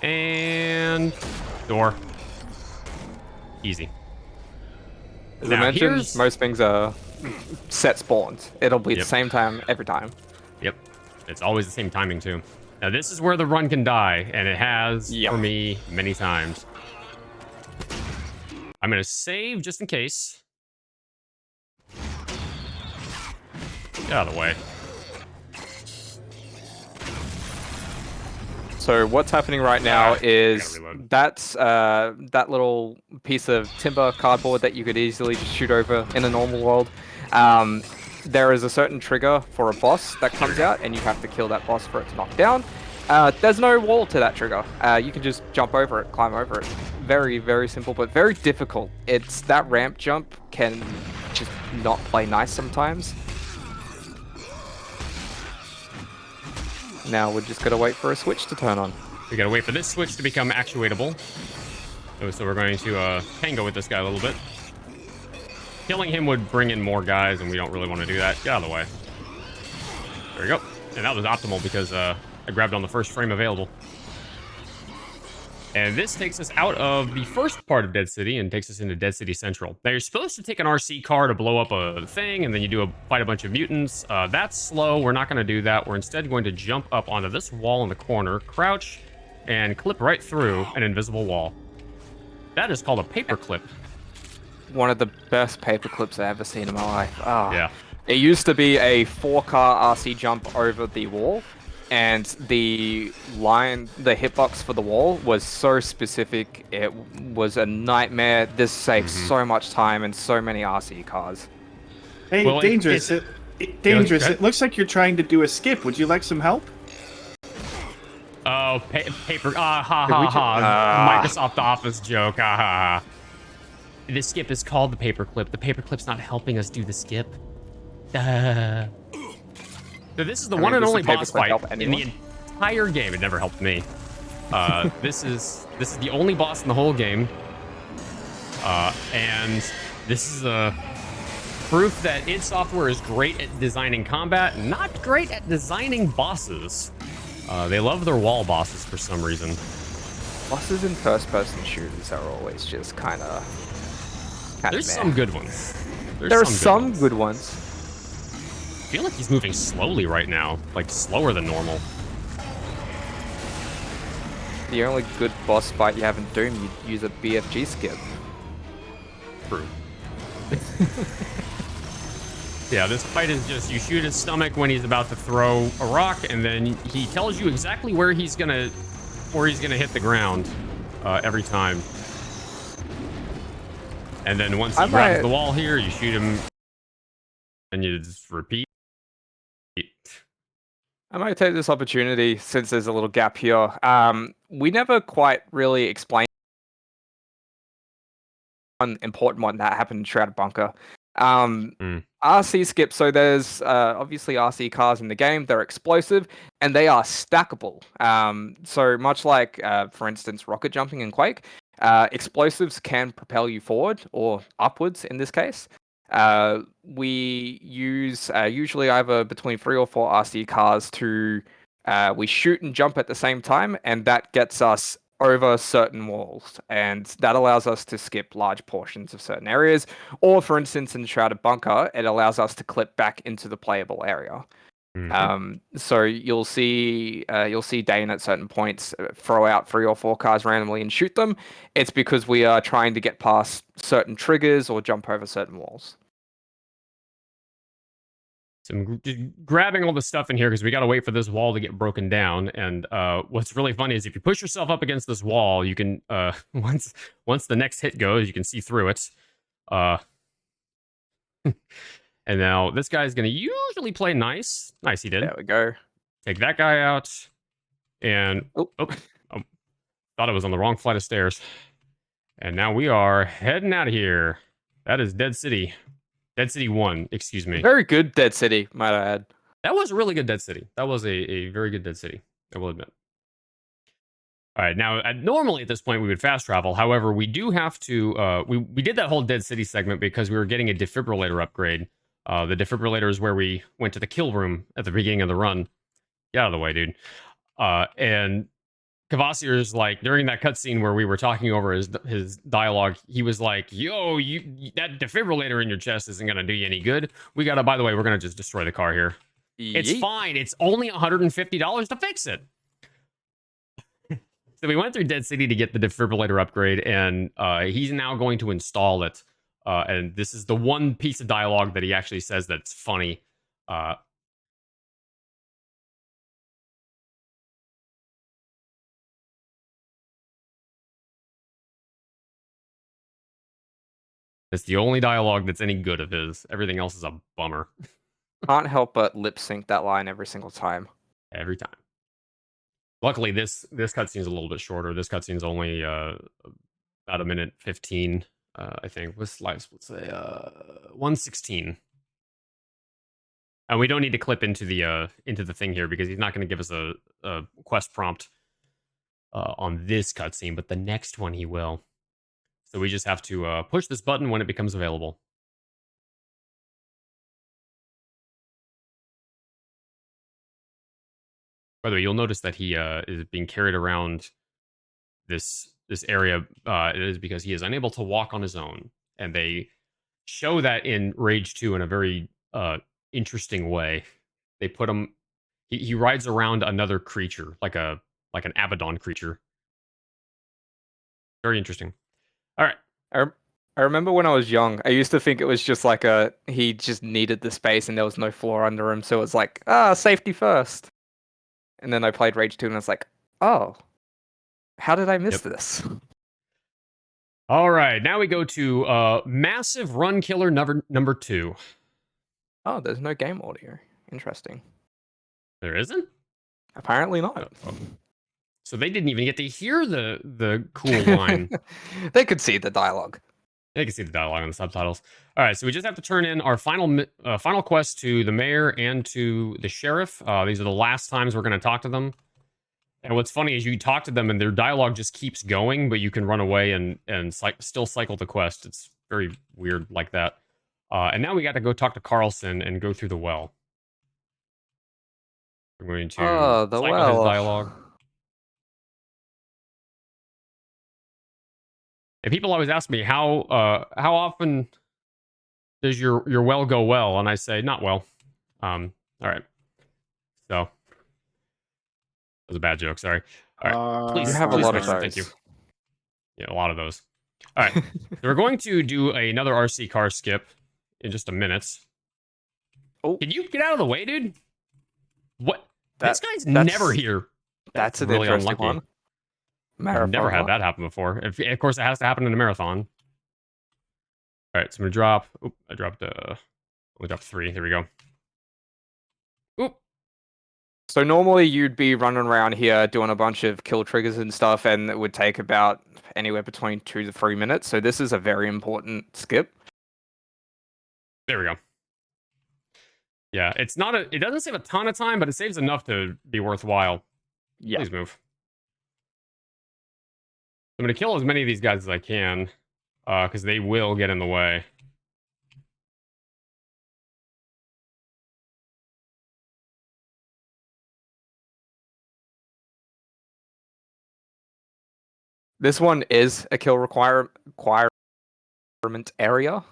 And door. Easy. As I mentioned, most things are set spawns. It'll be the same time every time. Yep. It's always the same timing too. Now this is where the run can die, and it has for me many times. I'm gonna save just in case. Get out of the way. So what's happening right now is that's that little piece of timber cardboard that you could easily just shoot over in a normal world. There is a certain trigger for a boss that comes out, and you have to kill that boss for it to knock down. There's no wall to that trigger. You can just jump over it, climb over it. Very, very simple, but very difficult. It's that ramp jump can just not play nice sometimes. Now we're just gonna wait for a switch to turn on. We gotta wait for this switch to become actuatable. So we're going to tango with this guy a little bit. Killing him would bring in more guys, and we don't really want to do that. Get out of the way. There we go. And that was optimal because I grabbed on the first frame available. And this takes us out of the first part of Dead City and takes us into Dead City Central. Now, you're supposed to take an RC car to blow up a thing, and then you do fight a bunch of mutants. That's slow. We're not going to do that. We're instead going to jump up onto this wall in the corner, crouch, and clip right through an invisible wall. That is called a paperclip. One of the best paperclips I've ever seen in my life. Oh. Yeah. It used to be a 4-car RC jump over the wall. And the hitbox for the wall was so specific, it was a nightmare. This saved so much time and so many RC cars. Hey, well, Dangerous, Dangerous, it looks like you're trying to do a skip. Would you like some help? Oh, paper, Microsoft Office joke, ha ha ha. The skip is called the paperclip. The paperclip's not helping us do the skip. So this is the one and only boss fight in the entire game. It never helped me. This is the only boss in the whole game, and this is a proof that id Software is great at designing combat, not great at designing bosses. They love their wall bosses for some reason. Bosses in first-person shooters are always just kind of. There's some good ones. There are some good ones. I feel like he's moving slowly right now, like slower than normal. The only good boss fight you have in Doom, you'd use a BFG skip. True. Yeah, this fight is just you shoot his stomach when he's about to throw a rock, and then he tells you exactly where he's gonna hit the ground every time. And then once he grabs the wall here, you shoot him, and you just repeat. I might take this opportunity, since there's a little gap here. We never quite really explained one important one that happened in Shrouded Bunker. RC skip, so there's obviously RC cars in the game. They're explosive, and they are stackable. So much like, for instance, rocket jumping in Quake, explosives can propel you forward, or upwards in this case. We use usually either between 3 or 4 RC cars to we shoot and jump at the same time, and that gets us over certain walls, and that allows us to skip large portions of certain areas. Or, for instance, in Shrouded Bunker, it allows us to clip back into the playable area. So you'll see Dane at certain points throw out 3 or 4 cars randomly and shoot them. It's because we are trying to get past certain triggers or jump over certain walls. So I'm just grabbing all the stuff in here because we got to wait for this wall to get broken down. And what's really funny is if you push yourself up against this wall, you can once the next hit goes, you can see through it. And now this guy's going to usually play nice. Nice, he did. There we go. Take that guy out. And thought I was on the wrong flight of stairs. And now we are heading out of here. That is Dead City. Dead City 1, excuse me. Very good Dead City, might I add. That was a really good Dead City. That was a very good Dead City, I will admit. All right, now, normally at this point, we would fast travel. However, we do have to... we did that whole Dead City segment because we were getting a defibrillator upgrade. The defibrillator is where we went to the kill room at the beginning of the run. Get out of the way, dude. And Cavassier's like, during that cutscene where we were talking over his dialogue, he was like, yo, that defibrillator in your chest isn't going to do you any good. By the way, we're going to just destroy the car here. Yeet. It's fine. It's only $150 to fix it. So we went through Dead City to get the defibrillator upgrade, and he's now going to install it. And this is the one piece of dialogue that he actually says that's funny. It's the only dialogue that's any good of his. Everything else is a bummer. Can't help but lip sync that line every single time. Every time. Luckily, this cutscene is a little bit shorter. This cutscene is only about a minute 15, I think. Let's say 1:16. And we don't need to clip into the thing here because he's not going to give us a quest prompt on this cutscene, but the next one he will. So we just have to push this button when it becomes available. By the way, you'll notice that he is being carried around this area. It is because he is unable to walk on his own. And they show that in Rage 2 in a very interesting way. They put him... He rides around another creature, like an Abaddon creature. Very interesting. All right. I remember when I was young, I used to think it was just like he just needed the space and there was no floor under him, so it was like, safety first. And then I played Rage 2 and I was like, oh, how did I miss this? All right, now we go to Massive Run Killer number 2. Oh, there's no game audio. Interesting. There isn't? Apparently not. So they didn't even get to hear the cool line. They could see the dialogue. They can see the dialogue on the subtitles. All right, so we just have to turn in our final quest to the mayor and to the sheriff. These are the last times we're going to talk to them. And what's funny is you talk to them and their dialogue just keeps going, but you can run away and still cycle the quest. It's very weird like that. And now we got to go talk to Carlson and go through the well. We're going to cycle his dialogue. And people always ask me how often does your well go well, and I say not well. All right. So that was a bad joke. Sorry. All right. Please have a lot of those. Thank you. Yeah, a lot of those. All right. So we're going to do another RC car skip in just a minute. Oh, can you get out of the way, dude? What? This guy's never here. That's an really interesting unlucky. one. Marathon. I've never had that happen before. Of course, it has to happen in a marathon. All right, so I'm gonna drop. Oop, I dropped. We dropped 3. There we go. Oop. So normally you'd be running around here doing a bunch of kill triggers and stuff, and it would take about anywhere between 2 to 3 minutes. So this is a very important skip. There we go. Yeah, it's not it doesn't save a ton of time, but it saves enough to be worthwhile. Yeah. Please move. I'm going to kill as many of these guys as I can, because they will get in the way. This one is a kill requirement area.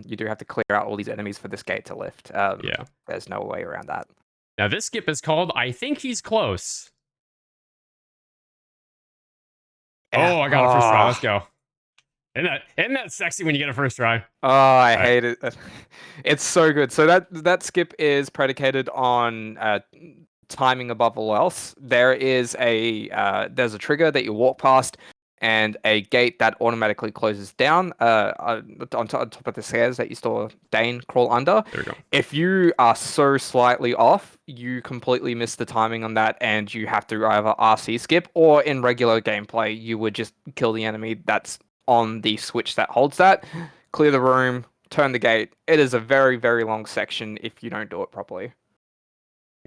You do have to clear out all these enemies for this gate to lift. Yeah. There's no way around that. Now, this skip is called I Think He's Close. Oh, I got it first try. Let's go. Isn't that sexy when you get a first try? Oh, I hate it. It's so good. So that skip is predicated on timing above all else. There's a trigger that you walk past, and a gate that automatically closes down on top of the stairs that you saw Dane crawl under. There we go. If you are so slightly off, you completely miss the timing on that, and you have to either RC skip, or in regular gameplay, you would just kill the enemy that's on the switch that holds that, clear the room, turn the gate. It is a very, very long section if you don't do it properly.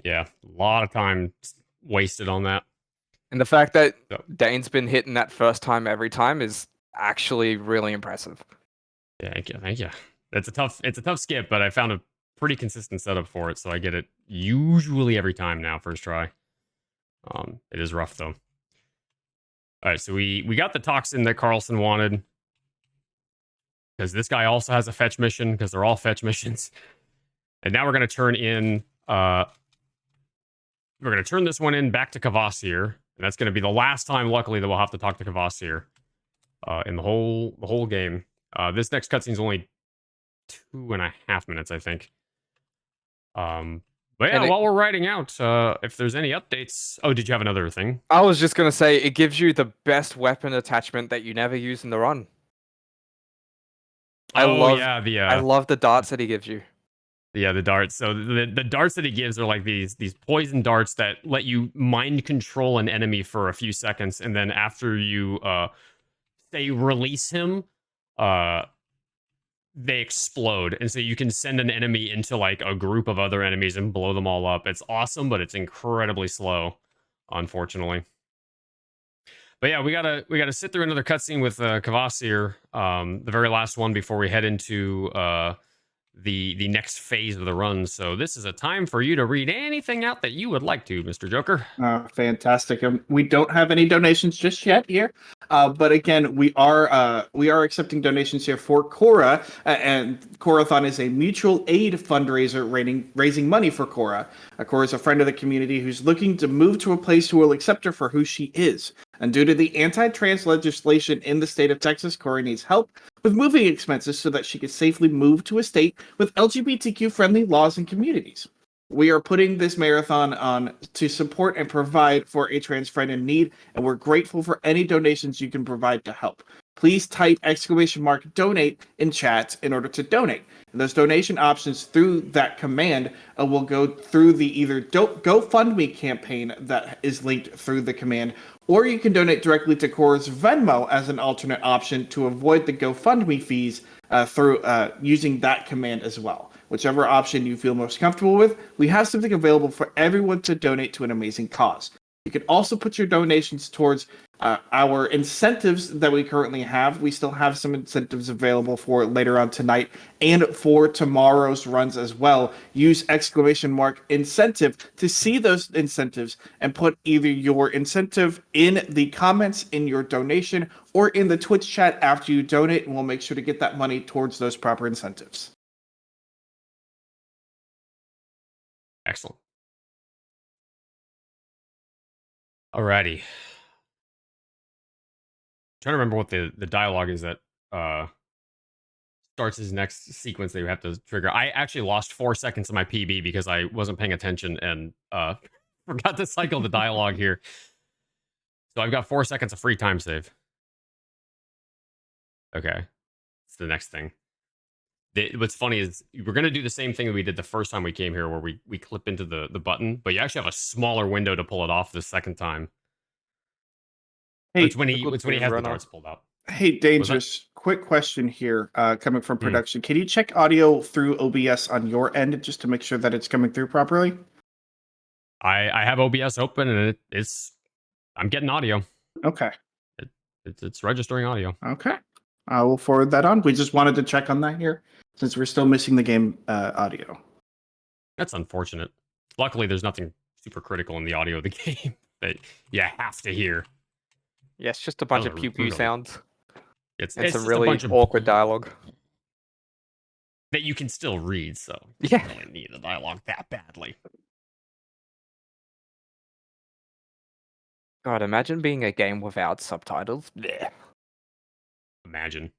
Yeah, a lot of time wasted on that. And the fact that So- Dane's been hitting that first time every time is actually really impressive. Yeah, thank you. It's a tough skip, but I found a pretty consistent setup for it, so I get it usually every time now, first try. It is rough though. All right, so we got the toxin that Carlson wanted, because this guy also has a fetch mission, because they're all fetch missions. And now we're gonna turn in we're gonna turn this one in back to Kvasir, and that's gonna be the last time, luckily, that we'll have to talk to Kvasir in the whole game. This next cutscene is only 2.5 minutes, I think. But yeah, while we're writing out, if there's any updates... Oh, did you have another thing? I was just going to say, it gives you the best weapon attachment that you never use in the run. I love the darts that he gives you. Yeah, the darts. So the darts that he gives are like these poison darts that let you mind control an enemy for a few seconds, and then after you say release him, they explode, and so you can send an enemy into like a group of other enemies and blow them all up. It's awesome, but it's incredibly slow, unfortunately. But yeah, we gotta sit through another cutscene with Kvasir, the very last one before we head into the next phase of the run. So this is a time for you to read anything out that you would like to, Mr. Joker. Fantastic. We don't have any donations just yet here, but again, we are accepting donations here for Cora, and Corathon is a mutual aid fundraiser raising money for Cora. Cora is a friend of the community who's looking to move to a place who will accept her for who she is. And due to the anti-trans legislation in the state of Texas, Cora needs help with moving expenses so that she can safely move to a state with LGBTQ-friendly laws and communities. We are putting this marathon on to support and provide for a trans friend in need, and we're grateful for any donations you can provide to help. Please type !donate in chat in order to donate. And those donation options through that command will go through the either GoFundMe campaign that is linked through the command, or you can donate directly to Cora's Venmo as an alternate option to avoid the GoFundMe fees through using that command as well. Whichever option you feel most comfortable with, we have something available for everyone to donate to an amazing cause. You can also put your donations towards our incentives that we currently have. We still have some incentives available for later on tonight and for tomorrow's runs as well. Use !incentive to see those incentives and put either your incentive in the comments in your donation or in the Twitch chat after you donate, and we'll make sure to get that money towards those proper incentives. Excellent. Alrighty. Trying to remember what the dialogue is that starts his next sequence that you have to trigger. I actually lost 4 seconds of my PB because I wasn't paying attention and forgot to cycle the dialogue here. So I've got 4 seconds of free time save. Okay. It's the next thing. What's funny is we're going to do the same thing that we did the first time we came here, where we clip into the button, but you actually have a smaller window to pull it off the second time. Hey, it's when he has the darts pulled out. Hey, Dangerous, quick question here coming from production. Can you check audio through OBS on your end just to make sure that it's coming through properly? I have OBS open and I'm getting audio. Okay. It's registering audio. Okay. I will forward that on. We just wanted to check on that here since we're still missing the game audio. That's unfortunate. Luckily, there's nothing super critical in the audio of the game that you have to hear. Yeah, it's just a bunch of pew-pew sounds. It's some really awkward dialogue that you can still read, so you don't really need the dialogue that badly. God, imagine being a game without subtitles. Blech. Imagine.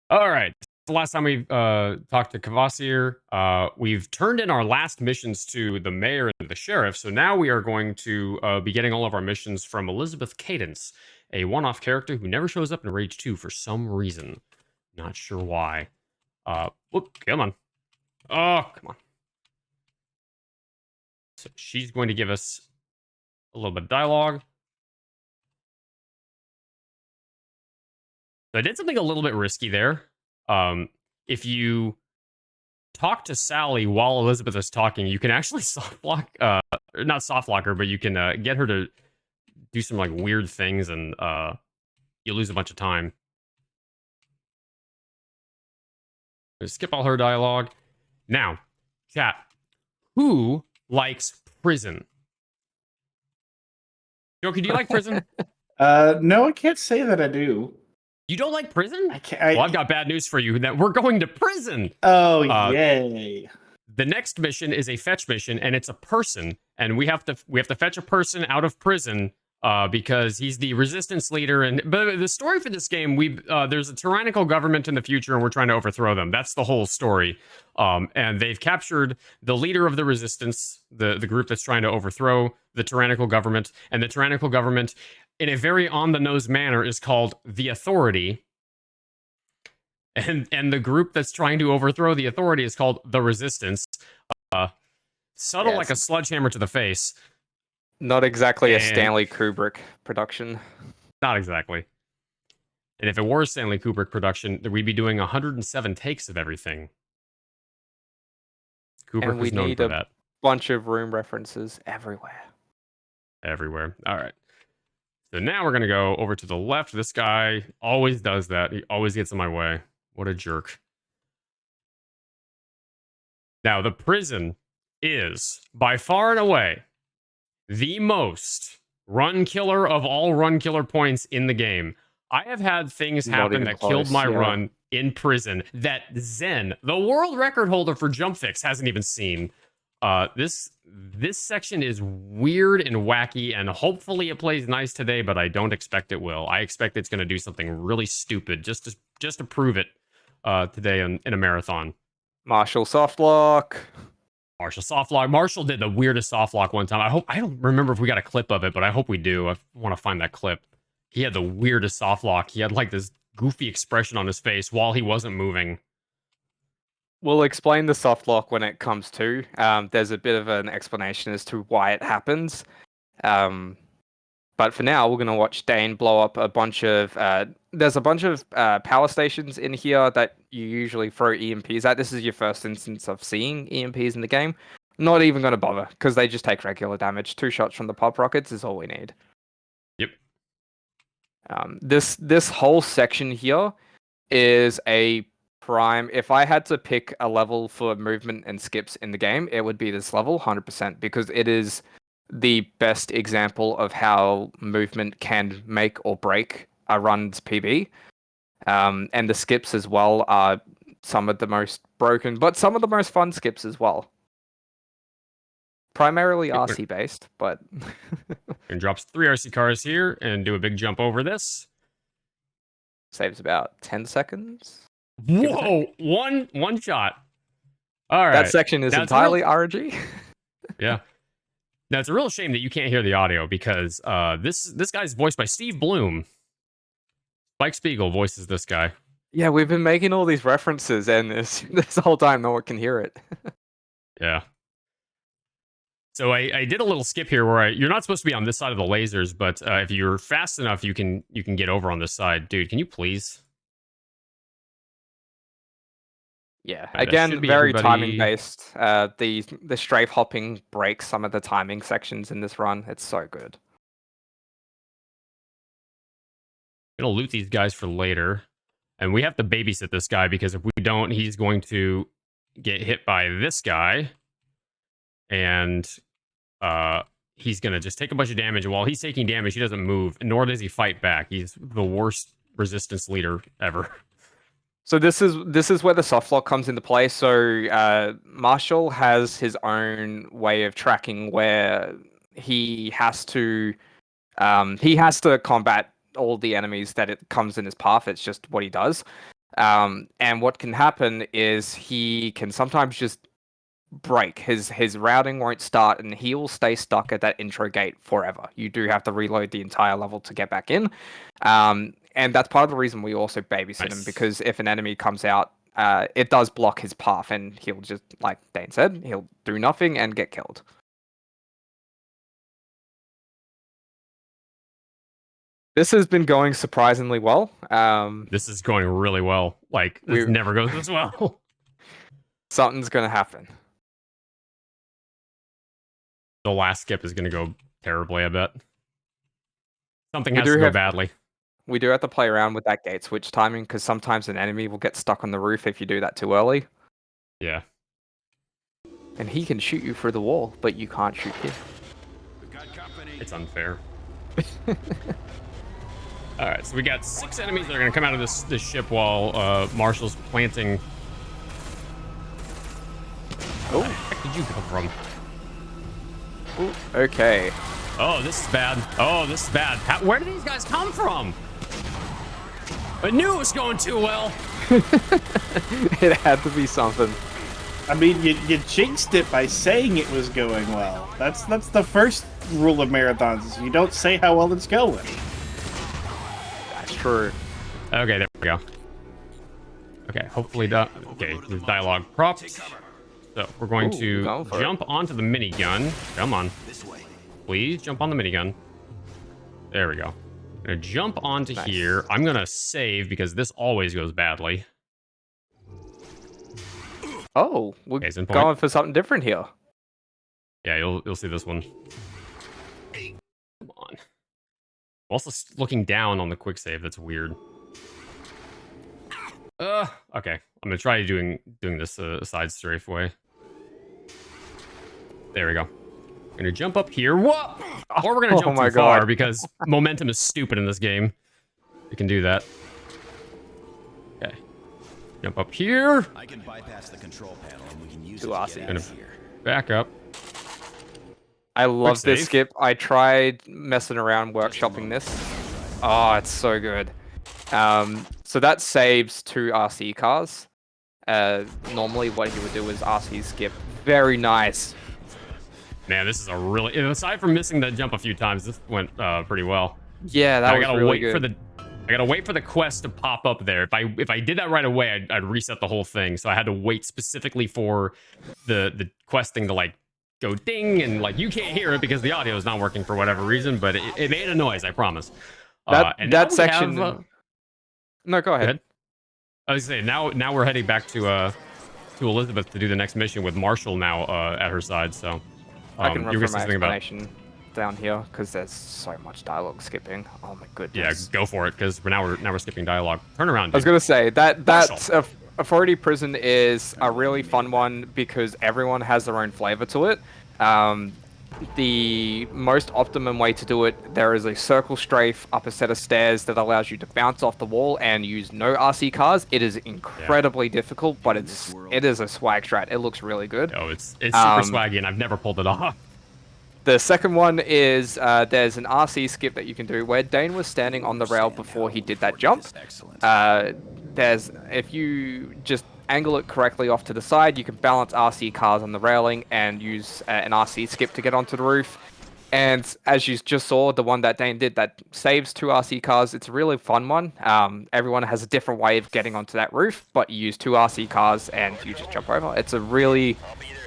All right. The last time we talked to Kvasir, we've turned in our last missions to the mayor and the sheriff. So now we are going to be getting all of our missions from Elizabeth Cadence, a one-off character who never shows up in Rage 2 for some reason. Not sure why. Whoop, come on. Oh, come on. So she's going to give us a little bit of dialogue. So I did something a little bit risky there. If you talk to Sally while Elizabeth is talking, you can actually soft lock, not soft lock her, but you can get her to do some like weird things, and you lose a bunch of time. Just skip all her dialogue. Now, chat. Who likes prison? Joker, do you like prison? No, I can't say that I do. You don't like prison? I can't. Well, I've got bad news for you. That we're going to prison. Oh, yay! The next mission is a fetch mission, and it's a person, and we have to fetch a person out of prison because he's the resistance leader. But the story for this game, there's a tyrannical government in the future, and we're trying to overthrow them. That's the whole story. And they've captured the leader of the resistance, the group that's trying to overthrow the tyrannical government, and the tyrannical government, in a very on-the-nose manner, is called the Authority. And the group that's trying to overthrow the Authority is called the Resistance. Subtle like a sledgehammer to the face. Not exactly a Stanley Kubrick production. Not exactly. And if it were a Stanley Kubrick production, we'd be doing 107 takes of everything. Kubrick was known for that. Bunch of room references everywhere. Everywhere. All right. So now we're going to go over to the left. This guy always does that. He always gets in my way. What a jerk. Now, the prison is, by far and away, the most run killer of all run killer points in the game. I have had things happen that killed my run in prison that Zen, the world record holder for jump fix, hasn't even seen. This section is weird and wacky, and hopefully it plays nice today, but I don't expect it will. I expect it's going to do something really stupid just to prove it today in a marathon. Marshall softlock. Marshall did the weirdest softlock one time. I don't remember if we got a clip of it, but I hope we do. I want to find that clip. He had the weirdest softlock. He had like this goofy expression on his face while he wasn't moving. We'll explain the softlock when it comes to. There's a bit of an explanation as to why it happens. But for now, we're going to watch Dane blow up a bunch of... there's a bunch of power stations in here that you usually throw EMPs at. This is your first instance of seeing EMPs in the game. Not even going to bother, because they just take regular damage. 2 shots from the pop rockets is all we need. Yep. This whole section here is a prime... If I had to pick a level for movement and skips in the game, it would be this level, 100%, because it is the best example of how movement can make or break a run's PB. And the skips as well are some of the most broken, but some of the most fun skips as well. Primarily RC based, but... And drops 3 RC cars here and do a big jump over this. Saves about 10 seconds. Whoa! One shot. All right. That section is entirely RNG. Yeah. Now, it's a real shame that you can't hear the audio because this guy's voiced by Steve Bloom. Spike Spiegel voices this guy. Yeah, we've been making all these references, and this whole time no one can hear it. Yeah. So I did a little skip here where you're not supposed to be on this side of the lasers, but if you're fast enough, you can get over on this side. Dude, can you please? Yeah, right, again, very timing based. The strafe hopping breaks some of the timing sections in this run. It's so good. Gonna loot these guys for later, and we have to babysit this guy because if we don't, he's going to get hit by this guy, and he's gonna just take a bunch of damage. And while he's taking damage, he doesn't move, nor does he fight back. He's the worst resistance leader ever. So this is where the softlock comes into play. So Marshall has his own way of tracking where he has to combat all the enemies that it comes in his path. It's just what he does. And what can happen is he can sometimes just break. His routing won't start, and he will stay stuck at that intro gate forever. You do have to reload the entire level to get back in. And that's part of the reason we also babysit him, because if an enemy comes out, it does block his path, and he'll just, like Dane said, he'll do nothing and get killed. This has been going surprisingly well. This is going really well. Like, this never goes this well. Something's going to happen. The last skip is going to go terribly, I bet. Something has to go badly. We do have to play around with that gate switch timing, because sometimes an enemy will get stuck on the roof if you do that too early. Yeah. And he can shoot you through the wall, but you can't shoot him. It's unfair. Alright, so we got 6 enemies that are going to come out of this ship while Marshall's planting. Oh, where the heck did you come from? Ooh, okay. Oh, this is bad. Oh, this is bad. Where did these guys come from? I knew it was going too well. It had to be something. I mean, you jinxed it by saying it was going well. That's the first rule of marathons, is you don't say how well it's going. That's true. Okay, there we go. Okay, hopefully, okay, there's dialogue props. So we're going to jump onto the minigun. Come on. Please jump on the minigun. There we go. I'm gonna jump onto here. I'm gonna save because this always goes badly. Oh, we're going for something different here. Yeah, you'll see this one. Come on. I'm also looking down on the quick save. That's weird. Okay. I'm gonna try doing this side strafe way. There we go. I'm gonna jump up here. Whoa! Or we're gonna jump too far because momentum is stupid in this game. You can do that. Okay. Jump up here. I can bypass the control panel and we can use it to get out of here. Back up. I love this skip. I tried messing around workshopping this. Oh, it's so good. So that saves 2 RC cars. Normally what he would do is RC skip. Very nice. Man, this is a really, aside from missing that jump a few times, this went pretty well. Yeah, that was really good. I gotta wait for the quest to pop up there. If I did that right away, I'd reset the whole thing. So I had to wait specifically for the quest thing to like go ding, and like you can't hear it because the audio is not working for whatever reason, but it made a noise, I promise. That section. No, go ahead. I was saying now we're heading back to Elizabeth to do the next mission with Marshall now at her side. So I can run for my explanation down here because there's so much dialogue skipping. Oh my goodness. Yeah, go for it, because now we're skipping dialogue. Turn around, dude. I was gonna say that Authority Prison is a really fun one because everyone has their own flavor to it. The most optimum way to do it, there is a circle strafe up a set of stairs that allows you to bounce off the wall and use no RC cars. It is incredibly difficult, but it is a swag strat. It looks really good. Oh, it's super swaggy, and I've never pulled it off. The second one is there's an RC skip that you can do where Dane was standing on the rail before he did that jump. If you just angle it correctly off to the side, you can balance RC cars on the railing and use an RC skip to get onto the roof. And as you just saw, the one that Dane did that saves 2 RC cars, it's a really fun one. Everyone has a different way of getting onto that roof, but you use 2 RC cars and you just jump over. It's a really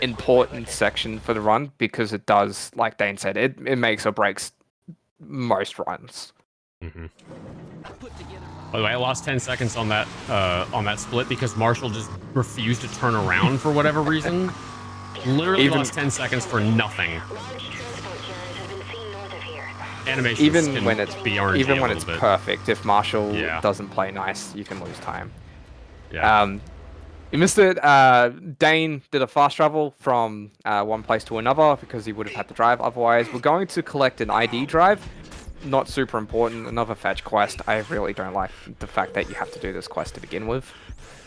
important section for the run because it does, like Dane said, it makes or breaks most runs. Mm-hmm. By the way, I lost 10 seconds on that split because Marshall just refused to turn around for whatever reason. Literally lost 10 seconds for nothing. Animation even when it's perfect, if Marshall doesn't play nice, you can lose time. Yeah. You missed it. Dane did a fast travel from one place to another because he would have had to drive otherwise. We're going to collect an ID drive. Not super important. Another fetch quest. I really don't like the fact that you have to do this quest to begin with.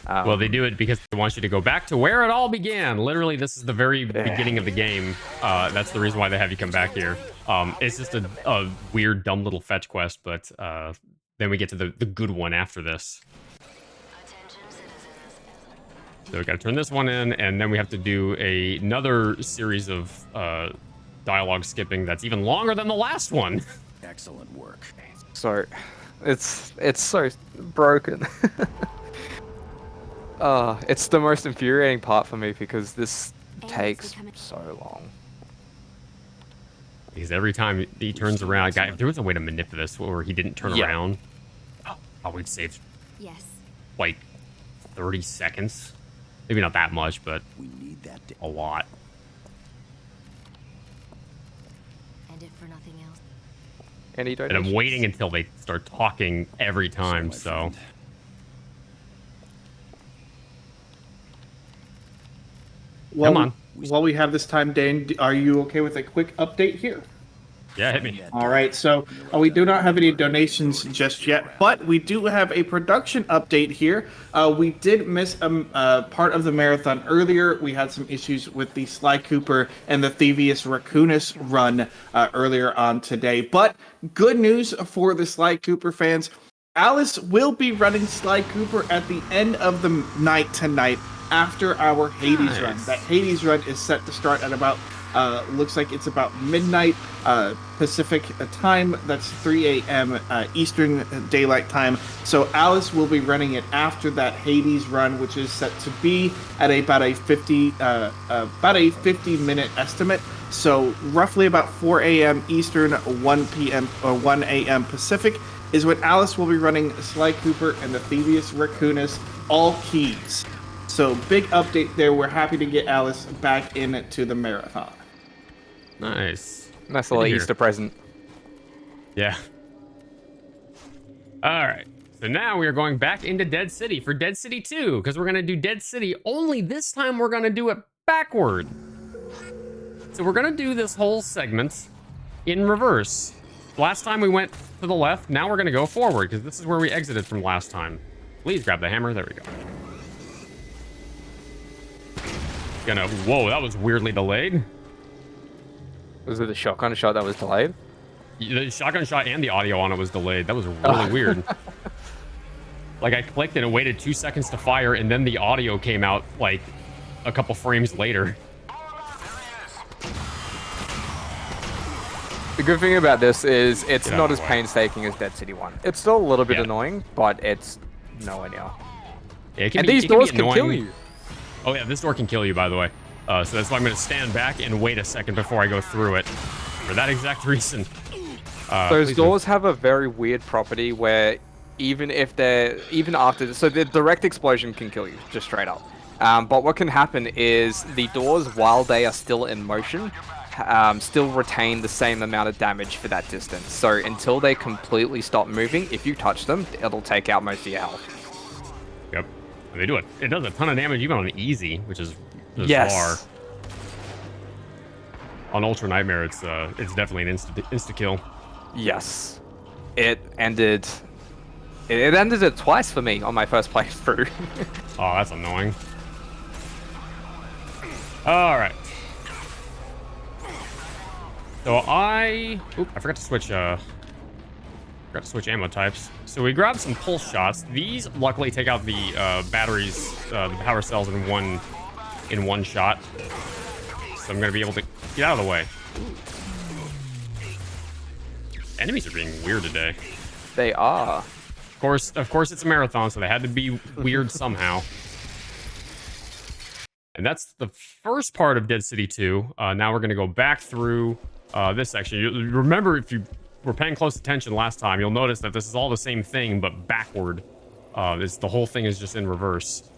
Well, they do it because they want you to go back to where it all began. Literally, this is the very beginning of the game. That's the reason why they have you come back here. It's just a weird, dumb little fetch quest, but then we get to the good one after this. So we got to turn this one in, and then we have to do another series of dialogue skipping that's even longer than the last one. Excellent work. So, it's so broken. It's the most infuriating part for me because this takes so long. Because every time he turns around, guy, if there was a way to manipulate this where he didn't turn around, oh, we'd save like 30 seconds. Maybe not that much, but we need that a lot. And it for nothing else. Any And I'm waiting until they start talking every time, so. Well, Come on. While we have this time, Dane, are you okay with a quick update here? Yeah, hit me. All right, so we do not have any donations just yet, but we do have a production update here. We did miss part of the marathon earlier. We had some issues with the Sly Cooper and the Thievius Raccoonus run earlier on today. But good news for the Sly Cooper fans. Alice will be running Sly Cooper at the end of the night tonight after our Hades run. That Hades run is set to start at about looks like it's about midnight Pacific time. That's 3 a.m. Eastern Daylight Time. So Alice will be running it after that Hades run, which is set to be at about a 50-minute estimate. So roughly about 4 a.m. Eastern, 1 p.m. or 1 a.m. Pacific is when Alice will be running Sly Cooper and the Thievius Raccoonus all keys. So big update there. We're happy to get Alice back into the marathon. Nice. Nice little Easter present. Yeah. All right. So now we are going back into Dead City for Dead City 2, because we're going to do Dead City, only this time we're going to do it backward. So we're going to do this whole segment in reverse. Last time we went to the left, now we're going to go forward, because this is where we exited from last time. Please grab the hammer. There we go. Whoa, that was weirdly delayed. Was it the shotgun shot that was delayed? The shotgun shot and the audio on it was delayed. That was really weird. Like, I clicked and it waited 2 seconds to fire, and then the audio came out like a couple frames later. The good thing about this is it's not as painstaking as Dead City 1. It's still a little bit annoying, but it's nowhere near. Yeah, and these doors can kill you. Oh yeah, this door can kill you, by the way. So that's why I'm going to stand back and wait a second before I go through it. For that exact reason. Those doors have a very weird property where even after, so the direct explosion can kill you, just straight up. But what can happen is the doors, while they are still in motion, still retain the same amount of damage for that distance. So until they completely stop moving, if you touch them, it'll take out most of your health. Yep. They do it. It does a ton of damage even on easy, which is bizarre. Yes. On Ultra Nightmare, it's definitely an insta kill. Yes. It ended it twice for me on my first playthrough. Oh, that's annoying. All right. So I forgot to switch ammo types. So we grabbed some pulse shots. These luckily take out the batteries, the power cells in one shot. So I'm gonna be able to get out of the way. Enemies are being weird today. They are. Of course, it's a marathon, so they had to be weird somehow. And that's the first part of Dead City 2. Now we're gonna go back through this section. You remember, if you were paying close attention last time, you'll notice that this is all the same thing, but backward. The whole thing is just in reverse.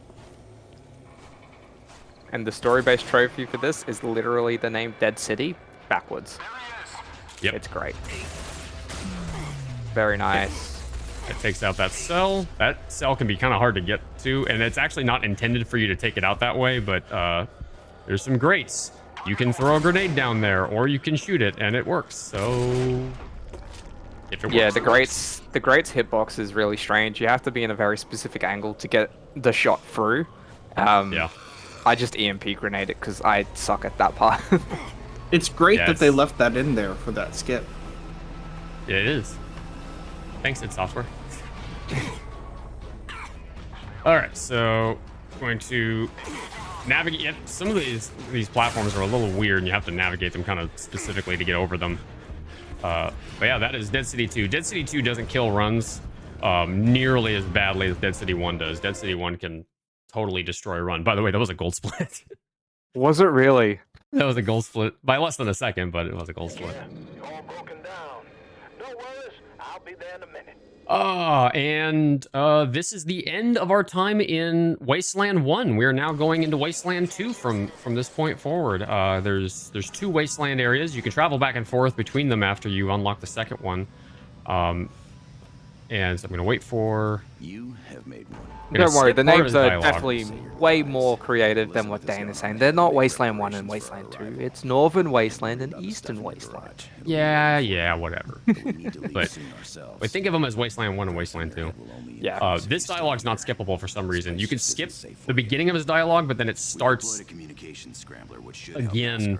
And the story-based trophy for this is literally the name Dead City backwards. Yep. It's great. Very nice. It takes out that cell. That cell can be kind of hard to get to, and it's actually not intended for you to take it out that way, but there's some grates. You can throw a grenade down there, or you can shoot it, and it works. So, if it works, yeah, the grates hitbox is really strange. You have to be in a very specific angle to get the shot through. Yeah. I just EMP grenade it because I suck at that part. It's great that they left that in there for that skip. Yeah, it is. Thanks, id Software. All right, so Going to navigate. Yeah, some of these platforms are a little weird, and you have to navigate them kind of specifically to get over them. But yeah, that is Dead City 2. Dead City 2 doesn't kill runs nearly as badly as Dead City 1 does. Dead City 1 can totally destroy a run. By the way, that was a gold split. Was it really? That was a gold split by less than a second, but it was a gold split. All broken down. No worries, I'll be there in a minute. This is the end of our time in Wasteland 1. We are now going into Wasteland 2 from this point forward. There's 2 Wasteland areas. You can travel back and forth between them after you unlock the second one. And so I'm going to wait for... You have made one. Don't worry, the names are dialogue. definitely way more creative than what Dane is saying. They're not Wasteland 1 and Wasteland 2. It's Northern Wasteland and Eastern Wasteland. Yeah, whatever. But think of them as Wasteland 1 and Wasteland 2. Yeah. This dialogue's not skippable for some reason. You can skip the beginning of his dialogue, but then it starts again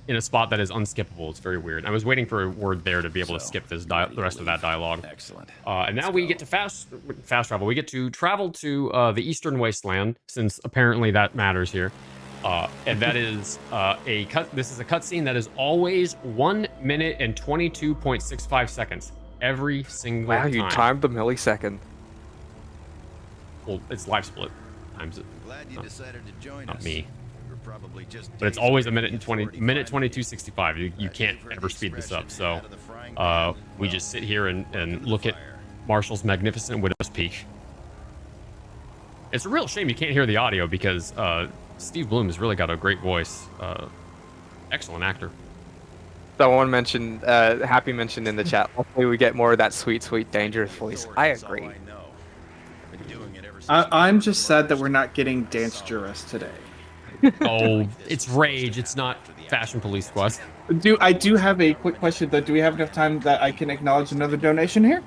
in a spot that is unskippable. It's very weird. I was waiting for a word there to be able to skip this the rest of that dialogue. Excellent. And now we get to fast travel. We get to travel to the Eastern Wasteland, since apparently that matters here. And that is This is a cutscene that is always 1 minute and 22.65 seconds every single time. Wow, you timed the millisecond. Well, it's live split times it. Glad you decided to join Not us. me. We're probably just But it's always a minute 22.65. You can't ever speed this up. So we just sit here and look at Marshall's magnificent Widow's Peak. It's a real shame you can't hear the audio because Steve Bloom has really got a great voice. Excellent actor. Someone mentioned, Happy mentioned in the chat, hopefully we get more of that sweet, sweet, dangerous voice. I agree. I'm just sad that we're not getting danejerus today. Oh, it's Rage. It's not Fashion Police Squad. I do have a quick question though. Do we have enough time that I can acknowledge another donation here?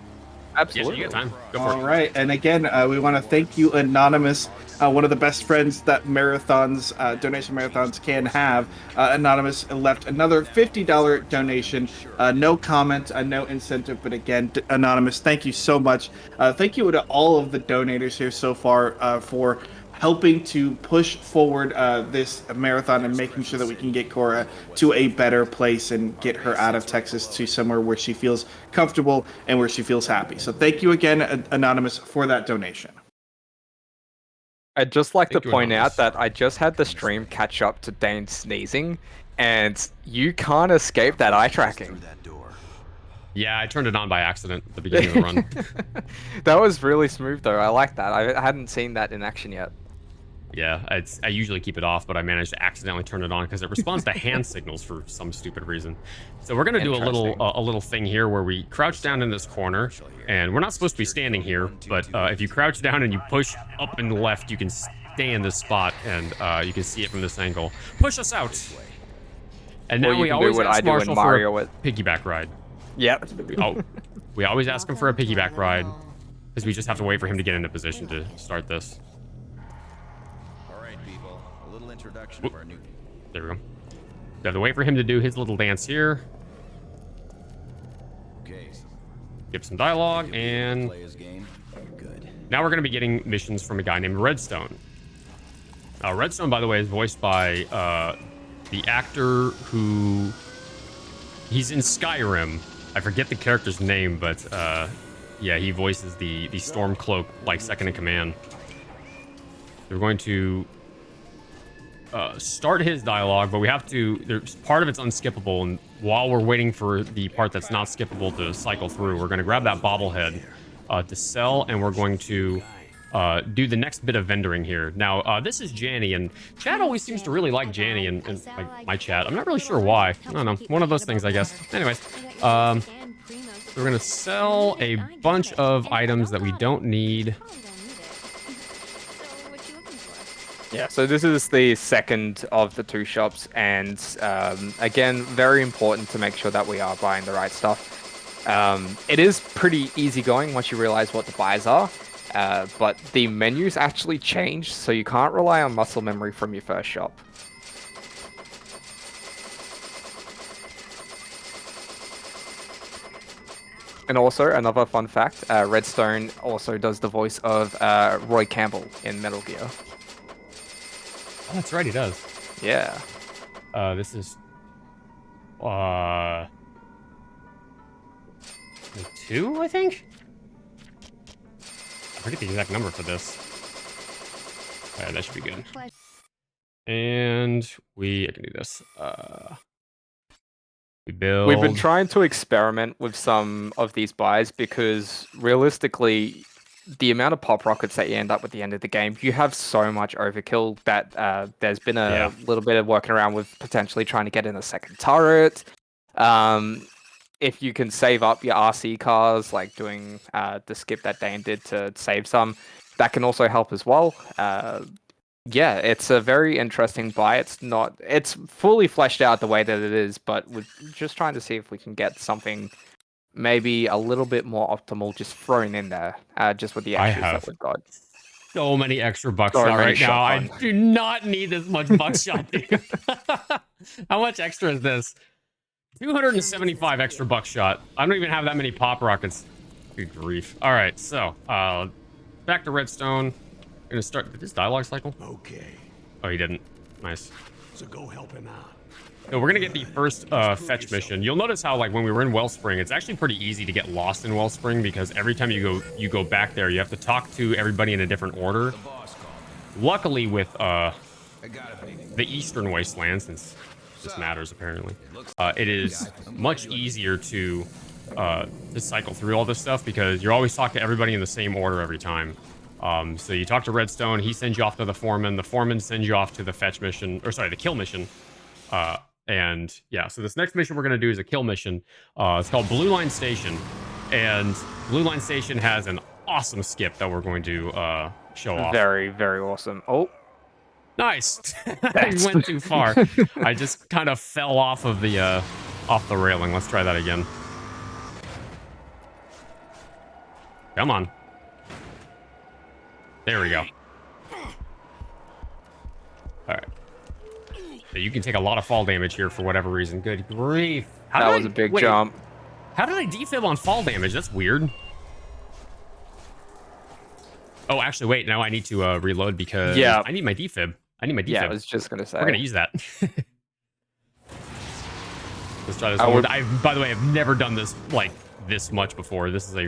Absolutely. Yes, you got time. Go for it. All right, and again, we want to thank you, Anonymous, one of the best friends that marathons, donation marathons can have. Anonymous left another $50 donation. No comment, no incentive, but again, Anonymous, thank you so much. Thank you to all of the donators here so far for helping to push forward this marathon and making sure that we can get Cora to a better place and get her out of Texas to somewhere where she feels comfortable and where she feels happy. So thank you again, Anonymous, for that donation. I'd just like to Thank you, point Anonymous. out that I just had the stream catch up to Dane sneezing, and you can't escape that eye tracking. Yeah, I turned it on by accident at the beginning of the run. That was really smooth though. I like that. I hadn't seen that in action yet. Yeah, I usually keep it off, but I managed to accidentally turn it on because it responds to hand signals for some stupid reason. So we're gonna do a little thing here where we crouch down in this corner, and we're not supposed to be standing here, but if you crouch down and you push up and left, you can stay in this spot, and you can see it from this angle. Push us out. And now we always ask Marshall for a piggyback ride. Yep. We always ask him for a piggyback ride because we just have to wait for him to get into position to start this. Introduction for our new... There we go. We have to wait for him to do his little dance here. Okay. Give some dialogue, and now we're going to be getting missions from a guy named Redstone. Redstone, by the way, is voiced by the actor who... He's in Skyrim. I forget the character's name, but yeah, he voices the Stormcloak, like, second in command. We're going to... start his dialogue, but we have to, there's part of it's unskippable, and while we're waiting for the part that's not skippable to cycle through, we're going to grab that bobblehead to sell, and we're going to do the next bit of vendoring here. Now, this is Janny, and Chad always seems to really like Janny in like, my chat. I'm not really sure why. I don't know. One of those things, I guess. Anyways, we're going to sell a bunch of items that we don't need. Yeah, so this is the second of the 2 shops, and again, very important to make sure that we are buying the right stuff. It is pretty easygoing once you realize what the buys are, but the menus actually change, so you can't rely on muscle memory from your first shop. And also, another fun fact, Redstone also does the voice of Roy Campbell in Metal Gear. Oh, that's right, he does. Yeah. This is 2, I think. I forget the exact number for this. All right, that should be good. And I can do this. We build. We've been trying to experiment with some of these buys because realistically, the amount of pop rockets that you end up with at the end of the game, you have so much overkill that there's been a little bit of working around with potentially trying to get in a second turret. If you can save up your RC cars, like doing the skip that Dane did to save some, that can also help as well. Yeah, it's a very interesting buy. It's fully fleshed out the way that it is, but we're just trying to see if we can get something maybe a little bit more optimal just thrown in there, just with the extras that we've got. So many extra buckshot right now. I do not need this much buckshot, dude. How much extra is this? 275 extra buckshot. I don't even have that many pop rockets. Good grief. All right, so back to redstone. Gonna start. Did this dialogue cycle? Okay. Oh, he didn't. Nice. So go help him out. So we're gonna get the first fetch mission. You'll notice how, like, when we were in Wellspring, it's actually pretty easy to get lost in Wellspring because every time you go back there, you have to talk to everybody in a different order. Luckily, with the Eastern Wasteland, since this matters apparently, it is much easier to cycle through all this stuff because you're always talking to everybody in the same order every time. So you talk to Redstone, he sends you off to the foreman sends you off to the fetch mission, or sorry, the kill mission. And yeah, so this next mission we're going to do is a kill mission. It's called Blue Line Station. And Blue Line Station has an awesome skip that we're going to show off. Very, very awesome. Oh. Nice. I went too far. I just kind of fell off of the railing. Let's try that again. Come on. There we go. All right. So you can take a lot of fall damage here for whatever reason. Good grief. That was a big jump. How did I defib on fall damage? That's weird. Oh, actually, wait. Now I need to reload because I need my defib. Yeah, I was just going to say. We're going to use that. Let's try this one. By the way, I've never done this like this much before. This is the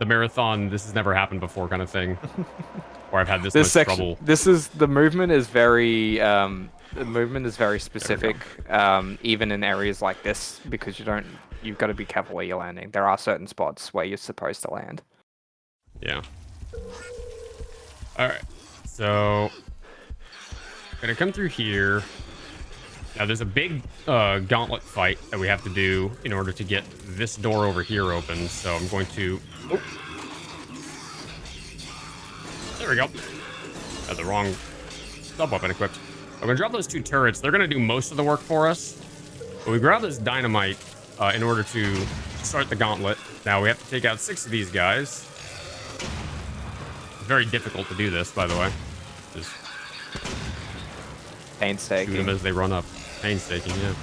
marathon. This has never happened before kind of thing. Where I've had this much trouble. The movement is very specific, even in areas like this, because you've got to be careful where you're landing. There are certain spots where you're supposed to land. Yeah. All right. So gonna come through here. Now there's a big gauntlet fight that we have to do in order to get this door over here open. So I'm going to. Oh. There we go. Got the wrong sub-weapon equipped. I'm gonna drop those 2 turrets. They're gonna do most of the work for us. But we grab this dynamite in order to start the gauntlet. Now we have to take out 6 of these guys. It's very difficult to do this, by the way. Just painstaking. Shoot them as they run up. Painstaking, yeah.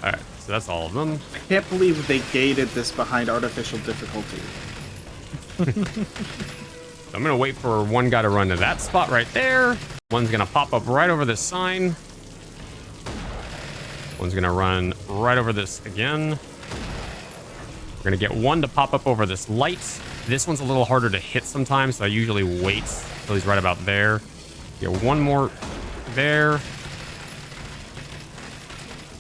All right, so that's all of them. I can't believe they gated this behind artificial difficulty. I'm gonna wait for one guy to run to that spot right there. One's gonna pop up right over this sign. One's gonna run right over this again. We're gonna get one to pop up over this light. This one's a little harder to hit sometimes, so I usually wait until he's right about there. Get one more there.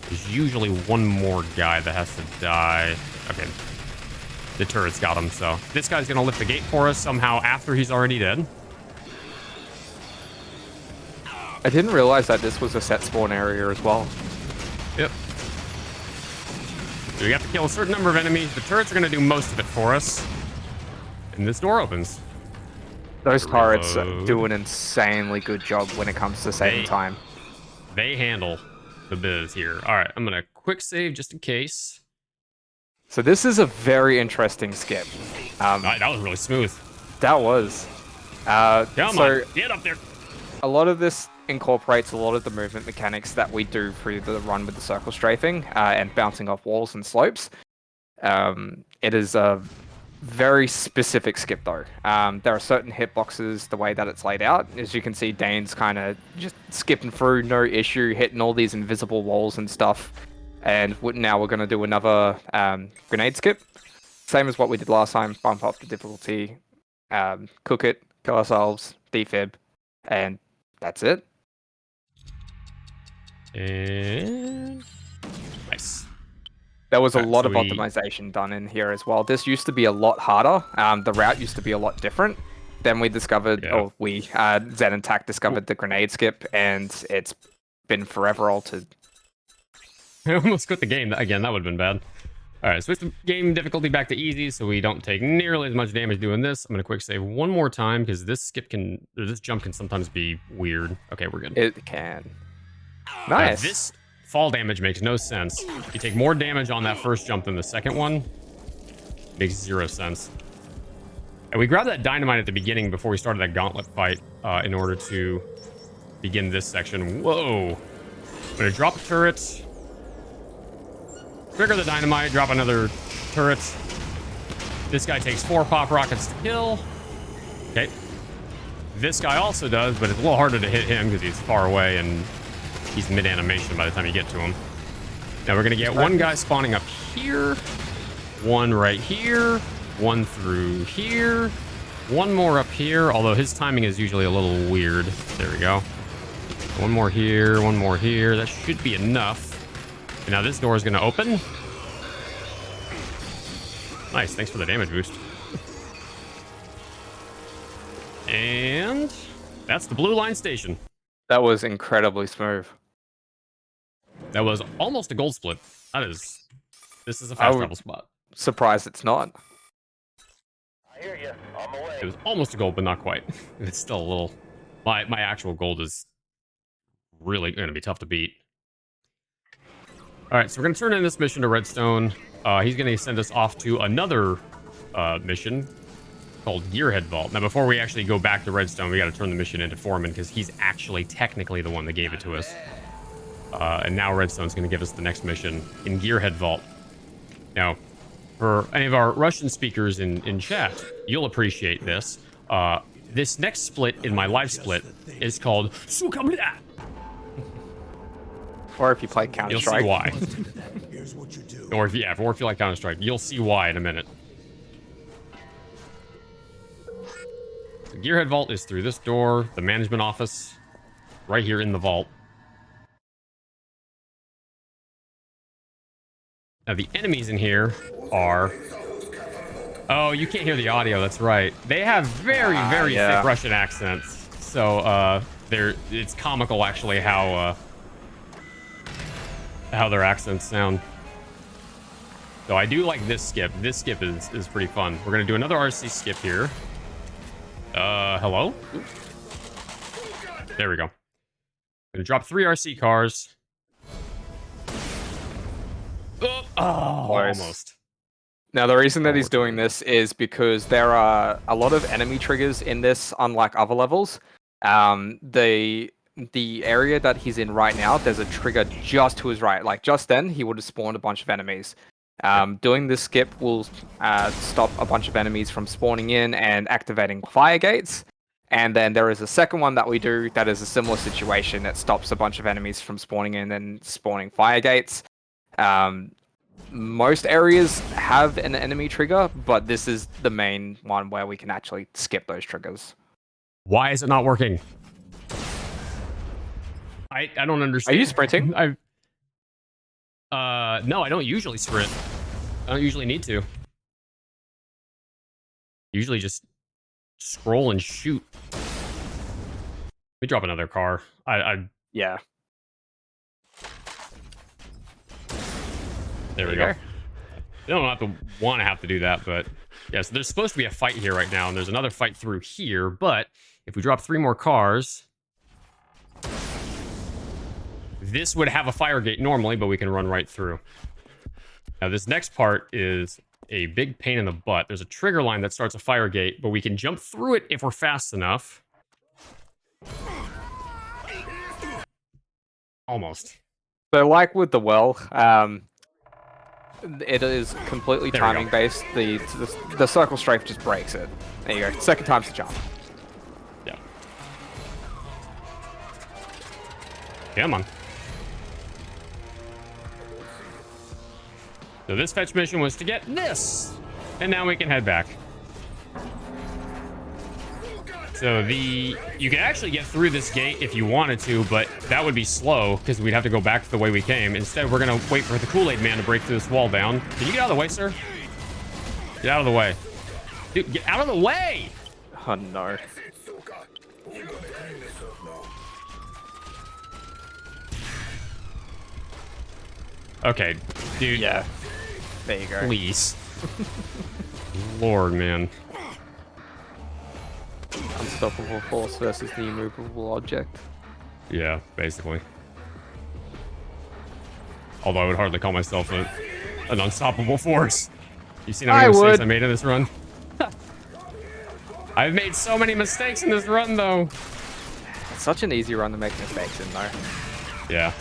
There's usually one more guy that has to die. Okay. The turret's got him, so this guy's gonna lift the gate for us somehow after he's already dead. I didn't realize that this was a set spawn area as well. Yep. So we have to kill a certain number of enemies. The turrets are gonna do most of it for us. And this door opens. Those turrets do an insanely good job when it comes to saving time. They handle the biz here. All right, I'm gonna quick save just in case. So this is a very interesting skip. That was really smooth. That was. Come on, get up there. A lot of this incorporates a lot of the movement mechanics that we do through the run with the circle strafing and bouncing off walls and slopes. It is a very specific skip though. There are certain hitboxes the way that it's laid out. As you can see, Dane's kind of just skipping through, no issue, hitting all these invisible walls and stuff. And now we're going to do another grenade skip. Same as what we did last time, bump up the difficulty, cook it, kill ourselves, defib, and that's it. And nice. There was a lot of optimization done in here as well. This used to be a lot harder. The route used to be a lot different. Then we discovered, Zen and Tac discovered the grenade skip, and it's been forever altered. I almost quit the game again. That would have been bad. All right, switch the game difficulty back to easy, so we don't take nearly as much damage doing this. I'm gonna quick save one more time because this jump can sometimes be weird. Okay, we're good. It can. Nice. This fall damage makes no sense. You take more damage on that first jump than the second one. Makes 0 sense. And we grabbed that dynamite at the beginning before we started that gauntlet fight in order to begin this section. Whoa. I'm gonna drop a turret. Trigger the dynamite, drop another turret. This guy takes 4 pop rockets to kill. Okay. This guy also does, but it's a little harder to hit him because he's far away and he's mid-animation by the time you get to him. Now we're going to get one guy spawning up here, one right here, one through here, one more up here, although his timing is usually a little weird. There we go. One more here, one more here. That should be enough. And now this door is going to open. Nice, thanks for the damage boost. And that's the blue line station. That was incredibly smooth. That was almost a gold split. This is a fast travel spot. Surprised it's not. I hear you. On the way. It was almost a gold, but not quite. It's still a little... My actual gold is really going to be tough to beat. All right, so we're going to turn in this mission to Redstone. He's going to send us off to another mission called Gearhead Vault. Now, before we actually go back to Redstone, we got to turn the mission into Foreman because he's actually technically the one that gave it to us. And now Redstone's going to give us the next mission in Gearhead Vault. Now, for any of our Russian speakers in chat, you'll appreciate this. This next split in my live split is called Sukamla. Or if you play Counter-Strike. You'll see why. Or if you like Counter-Strike, you'll see why in a minute. The Gearhead Vault is through this door, the management office, right here in the vault. Now the enemies in here are... Oh, you can't hear the audio, that's right. They have very thick Russian accents. So, it's comical actually how their accents sound. So I do like this skip. This skip is pretty fun. We're gonna do another RC skip here. Hello? There we go. Gonna drop 3 RC cars. Oh, almost. Now, the reason that he's doing this is because there are a lot of enemy triggers in this, unlike other levels. The area that he's in right now, there's a trigger just to his right. Like, just then, he would have spawned a bunch of enemies. Doing this skip will stop a bunch of enemies from spawning in and activating fire gates. And then there is a second one that we do that is a similar situation that stops a bunch of enemies from spawning in and spawning fire gates. Most areas have an enemy trigger, but this is the main one where we can actually skip those triggers. Why is it not working? I don't understand. Are you sprinting? No, I don't usually sprint. I don't usually need to. Usually just scroll and shoot. Let me drop another car. Yeah. There we go. They don't have to do that, but yeah, so there's supposed to be a fight here right now, and there's another fight through here, but if we drop 3 more cars, this would have a fire gate normally, but we can run right through. Now, this next part is a big pain in the butt. There's a trigger line that starts a fire gate, but we can jump through it if we're fast enough. Almost. So, like with the well, It is completely There we go. timing based. The circle strafe just breaks it. There you go. Second time's the charm. Yeah. Come on. So this fetch mission was to get this, and now we can head back. So you can actually get through this gate if you wanted to, but that would be slow because we'd have to go back the way we came. Instead, we're gonna wait for the Kool-Aid Man to break through this wall down. Can you get out of the way, sir? Get out of the way. Dude, get out of the way! Oh no. Okay, dude. Yeah. There you go. Please. Lord, man. Unstoppable force versus the immovable object. Yeah, basically. Although I would hardly call myself an unstoppable force. You seen how many mistakes I made in this run? I've made so many mistakes in this run, though. It's such an easy run to make mistakes in, though. Yeah.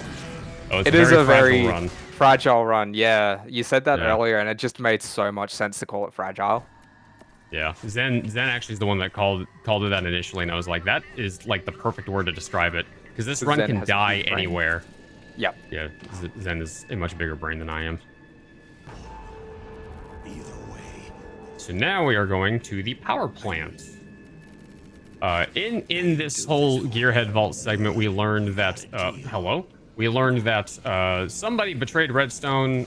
Oh, it's It is a very run. fragile run. Yeah, you said that Yeah. earlier, and it just made so much sense to call it fragile. Yeah, Zen actually is the one that called it that initially, and I was like, that is like the perfect word to describe it, because this run Zen can has a die huge brain. anywhere. Yep. Yeah, Zen is a much bigger brain than I am. So now we are going to the power plant. In this whole Gearhead Vault segment, we learned that we learned that somebody betrayed Redstone.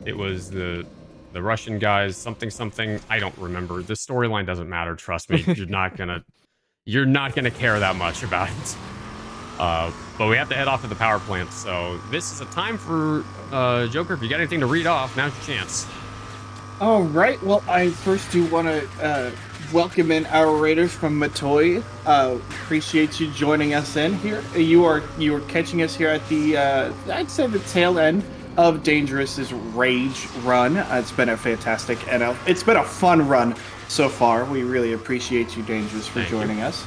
It was the Russian guys, something. I don't remember. The storyline doesn't matter. Trust me. You're not gonna care that much about it. But we have to head off to the power plant. So this is a time for Joker. If you got anything to read off, now's your chance. All right. Well, I first do want to welcome in our raiders from Matoy. Appreciate you joining us in here. You are catching us here at the I'd say the tail end of Danejerus's Rage run. It's been a fantastic and it's been a fun run so far. We really appreciate you, Danejerus, for joining us.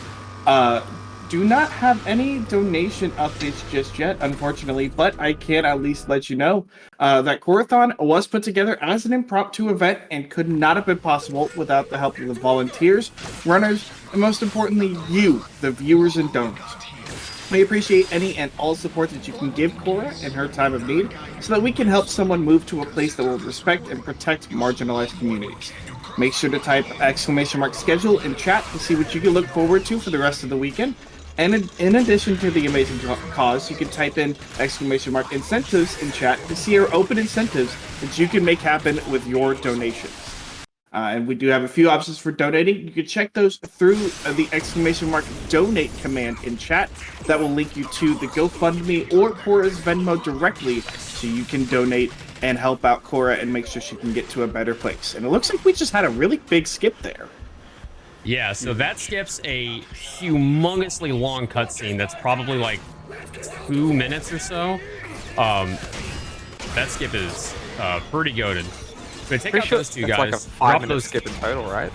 Do not have any donation updates just yet, unfortunately, but I can at least let you know that Corathon was put together as an impromptu event and could not have been possible without the help of the volunteers, runners, and most importantly, you, the viewers and donors. We appreciate any and all support that you can give Cora in her time of need so that we can help someone move to a place that will respect and protect marginalized communities. Make sure to type !schedule in chat to see what you can look forward to for the rest of the weekend. And in addition to the amazing cause, you can type in !incentives in chat to see our open incentives that you can make happen with your donations. And we do have a few options for donating. You can check those through the !donate command in chat. That will link you to the GoFundMe or Cora's Venmo directly so you can donate and help out Cora and make sure she can get to a better place. And it looks like we just had a really big skip there. Yeah, so that skips a humongously long cutscene that's probably like 2 minutes or so. That skip is pretty goated. So take out those two guys. It's like a 5-minute skip in total, right?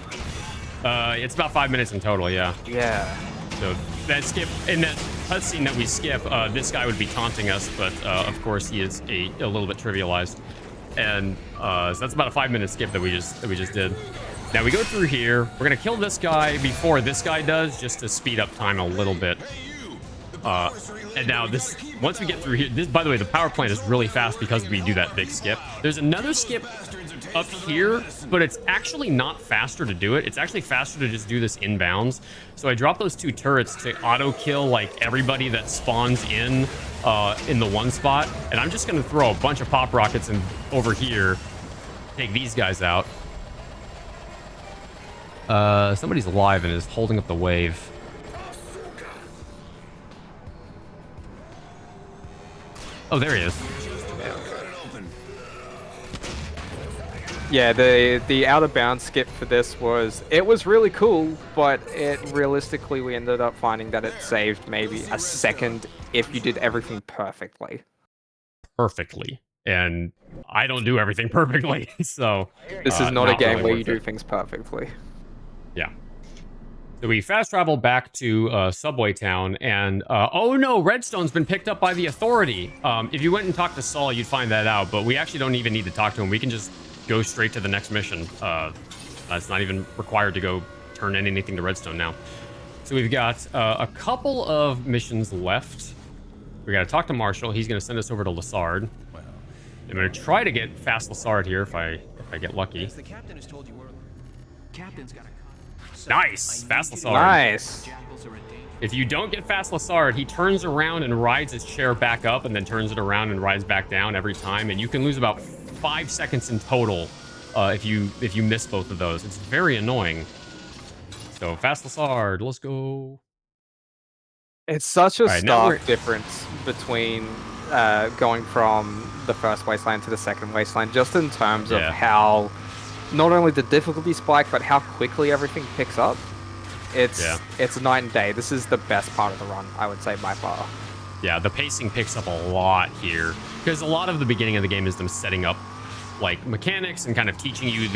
It's about 5 minutes in total, yeah. Yeah. So that skip, in that cutscene that we skip, this guy would be taunting us, but of course he is a little bit trivialized. And so that's about a 5-minute skip that we just did. Now we go through here. We're gonna kill this guy before this guy does, just to speed up time a little bit. And now once we get through here, by the way, the power plant is really fast because we do that big skip. There's another skip up here, but it's actually not faster to do it. It's actually faster to just do this inbounds. So I dropped those 2 turrets to auto kill like everybody that spawns in the one spot. And I'm just gonna throw a bunch of pop rockets over here, take these guys out. Somebody's alive and is holding up the wave. Oh, there he is. Yeah, the out of bounds skip for this was really cool, but realistically we ended up finding that it saved maybe a second if you did everything perfectly. Perfectly. And I don't do everything perfectly, so this is not a game really where you do things perfectly. Yeah. So we fast travel back to Subway Town, and oh no, Redstone's been picked up by the authority. If you went and talked to Saul, you'd find that out, but we actually don't even need to talk to him. We can just go straight to the next mission. It's not even required to go turn in anything to Redstone now. So we've got a couple of missions left. We got to talk to Marshall. He's going to send us over to Lassard. Well, I'm going to try to get fast Lassard here if I get lucky. the captain has told you where. Captain's got a. Nice! Fast Lassard. Nice. If you don't get fast Lassard, he turns around and rides his chair back up and then turns it around and rides back down every time. And you can lose about 5 seconds in total if you miss both of those. It's very annoying. So fast Lassard, let's go. It's such a Alright, now stark difference between going from the first wasteland to the second wasteland, just in terms of how not only the difficulty spike, but how quickly everything picks up. It's night and day. This is the best part of the run, I would say, by far. Yeah, the pacing picks up a lot here because a lot of the beginning of the game is them setting up like mechanics and kind of teaching you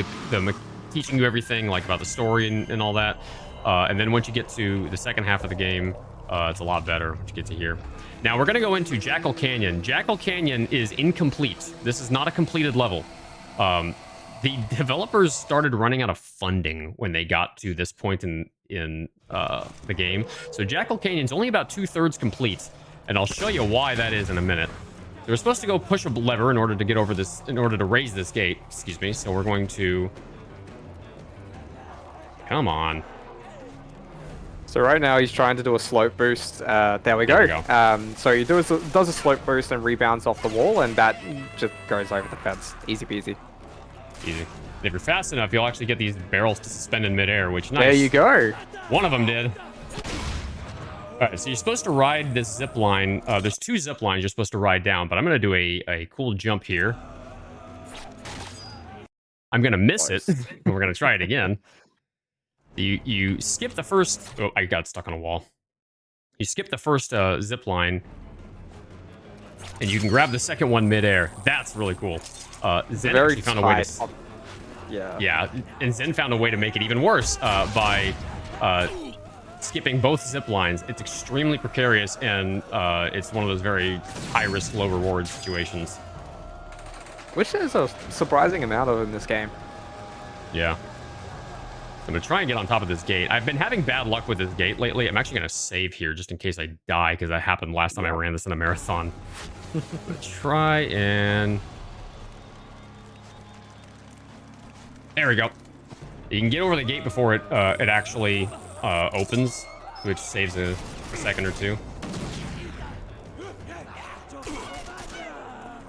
teaching you everything like about the story and all that. And then once you get to the second half of the game, it's a lot better once you get to here. Now we're going to go into Jackal Canyon. Jackal Canyon is incomplete. This is not a completed level. The developers started running out of funding when they got to this point in the game. So Jackal Canyon's only about 2/3 complete, and I'll show you why that is in a minute. They were supposed to go push a lever in order to get over this, in order to raise this gate. Excuse me. So we're going to. Come on. So right now he's trying to do a slope boost. There we go. So he does a slope boost and rebounds off the wall, and that just goes over the fence. Easy peasy. Easy. If you're fast enough, you'll actually get these barrels to suspend in midair, which nice. There you go. One of them did. All right, so you're supposed to ride this zip line. There's 2 zip lines you're supposed to ride down, but I'm going to do a cool jump here. I'm going to miss it, and we're going to try it again. You skip the first... Oh, I got stuck on a wall. You skip the first zip line, and you can grab the second one midair. That's really cool. Zen actually found a way to... Yeah, and Zen found a way to make it even worse by skipping both zip lines. It's extremely precarious, and it's one of those very high-risk, low-reward situations. Which there's a surprising amount of in this game. Yeah. I'm going to try and get on top of this gate. I've been having bad luck with this gate lately. I'm actually going to save here just in case I die, because that happened last time I ran this in a marathon. Try and... There we go. You can get over the gate before it actually opens, which saves a second or two.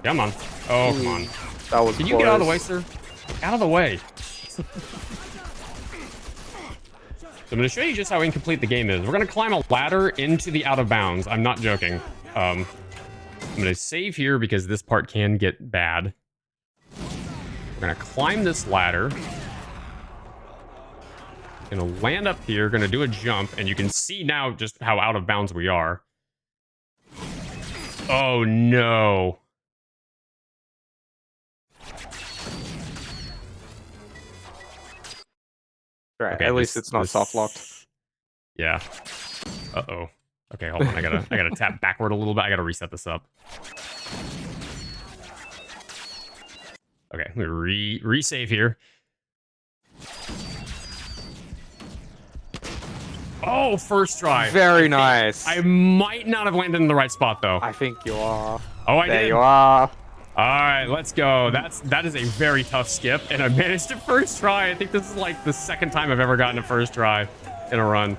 Come on. Oh, come on. That was Can you get out of the way, sir? Out of the way. So I'm going to show you just how incomplete the game is. We're going to climb a ladder into the out of bounds. I'm not joking. I'm going to save here because this part can get bad. We're going to climb this ladder. Going to land up here. Going to do a jump. And you can see now just how out of bounds we are. Oh, no. Right, okay, at least it's not soft locked. Yeah. Uh-oh. Okay, hold on. I gotta tap backward a little bit. I gotta reset this up. Okay, let me resave here. Oh, first try. Very nice. I might not have landed in the right spot though. I think you are. Oh, I did. There you are. All right, let's go. That is a very tough skip, and I managed it first try. I think this is like the second time I've ever gotten a first try in a run.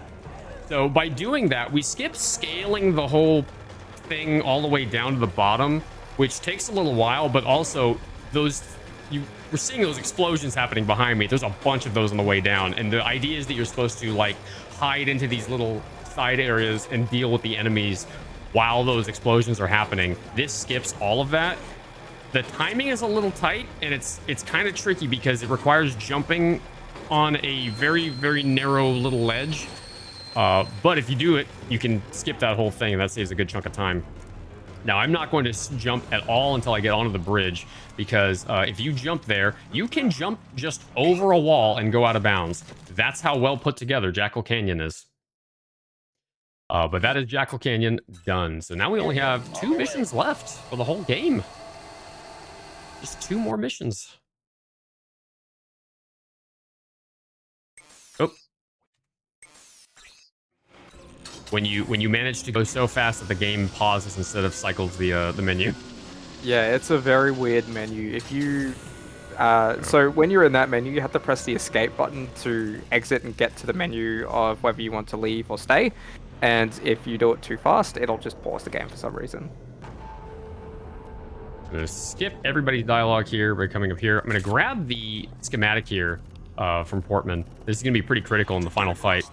So by doing that, we skip scaling the whole thing all the way down to the bottom, which takes a little while, but also we're seeing those explosions happening behind me. There's a bunch of those on the way down, and the idea is that you're supposed to like hide into these little side areas and deal with the enemies while those explosions are happening. This skips all of that. The timing is a little tight, and it's kind of tricky because it requires jumping on a very, very narrow little ledge. But if you do it, you can skip that whole thing, and that saves a good chunk of time. Now, I'm not going to jump at all until I get onto the bridge, because if you jump there, you can jump just over a wall and go out of bounds. That's how well put together Jackal Canyon is. But that is Jackal Canyon done. So now we only have 2 missions left for the whole game. Just 2 more missions. Oh. When you manage to go so fast that the game pauses instead of cycles the menu. Yeah, it's a very weird menu. If you so when you're in that menu, you have to press the escape button to exit and get to the menu of whether you want to leave or stay. And if you do it too fast, it'll just pause the game for some reason. I'm going to skip everybody's dialogue here by coming up here. I'm going to grab the schematic here from Portman. This is going to be pretty critical in the final fight.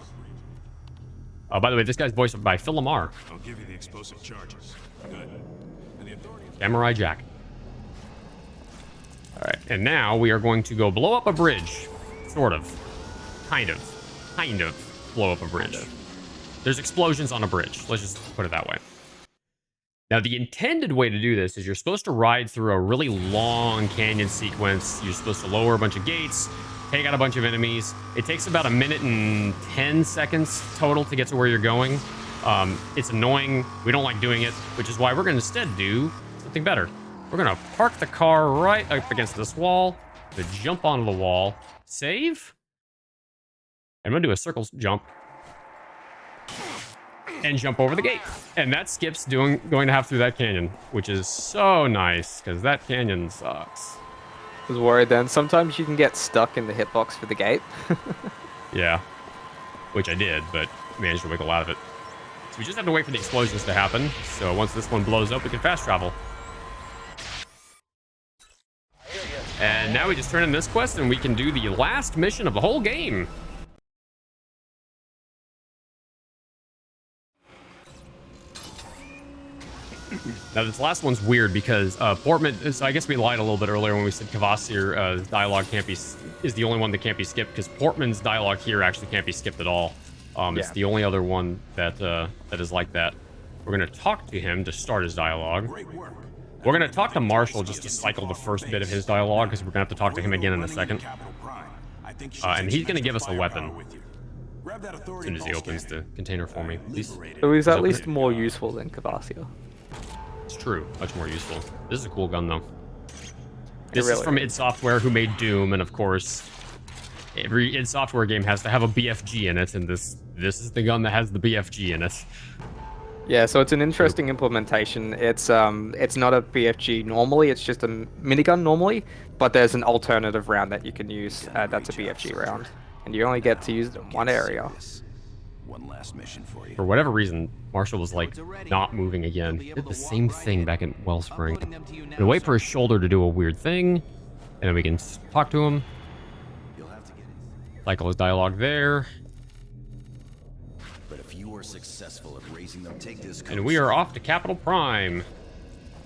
By the way, this guy's voiced by Phil Lamar. I'll give you the explosive charges. Good. And the authorities... Samurai Jack. All right, and now we are going to go blow up a bridge. Sort of. Kind of blow up a bridge. There's explosions on a bridge. Let's just put it that way. Now, the intended way to do this is you're supposed to ride through a really long canyon sequence. You're supposed to lower a bunch of gates, take out a bunch of enemies. It takes about 1 minute and 10 seconds total to get to where you're going. It's annoying. We don't like doing it, which is why we're going to instead do something better. We're going to park the car right up against this wall, to jump onto the wall, save. I'm going to do a circle jump and jump over the gate. And that skip's going to have through that canyon, which is so nice, because that canyon sucks. I was worried then. Sometimes you can get stuck in the hitbox for the gate. Yeah, which I did, but managed to wiggle out of it. So we just have to wait for the explosions to happen. So once this one blows up, we can fast travel. And now we just turn in this quest and we can do the last mission of the whole game. Now this last one's weird because Portman, so I guess we lied a little bit earlier when we said Kvasir's dialogue is the only one that can't be skipped, because Portman's dialogue here actually can't be skipped at all. It's the only other one that that is like that. We're going to talk to him to start his dialogue. We're going to talk to Marshall just to cycle the first bit of his dialogue, because we're going to have to talk to him again in a second. And he's going to give us a weapon as soon as he opens the container for me. So he's at least more useful than Kvasir. It's true. Much more useful. This is a cool gun, though. This really is from id Software, who made Doom, and of course, every id Software game has to have a BFG in it, and this is the gun that has the BFG in it. Yeah, so it's an interesting implementation. It's not a BFG normally, it's just a minigun normally, but there's an alternative round that you can use that's a BFG round. And you only get to use it in one area. One last mission for you. For whatever reason, Marshall was like not moving again. He did the same thing back in Wellspring. And wait for his shoulder to do a weird thing, and then we can talk to him. Cycle his dialogue there. But if you are successful at raising them, take this. And we are off to Capital Prime.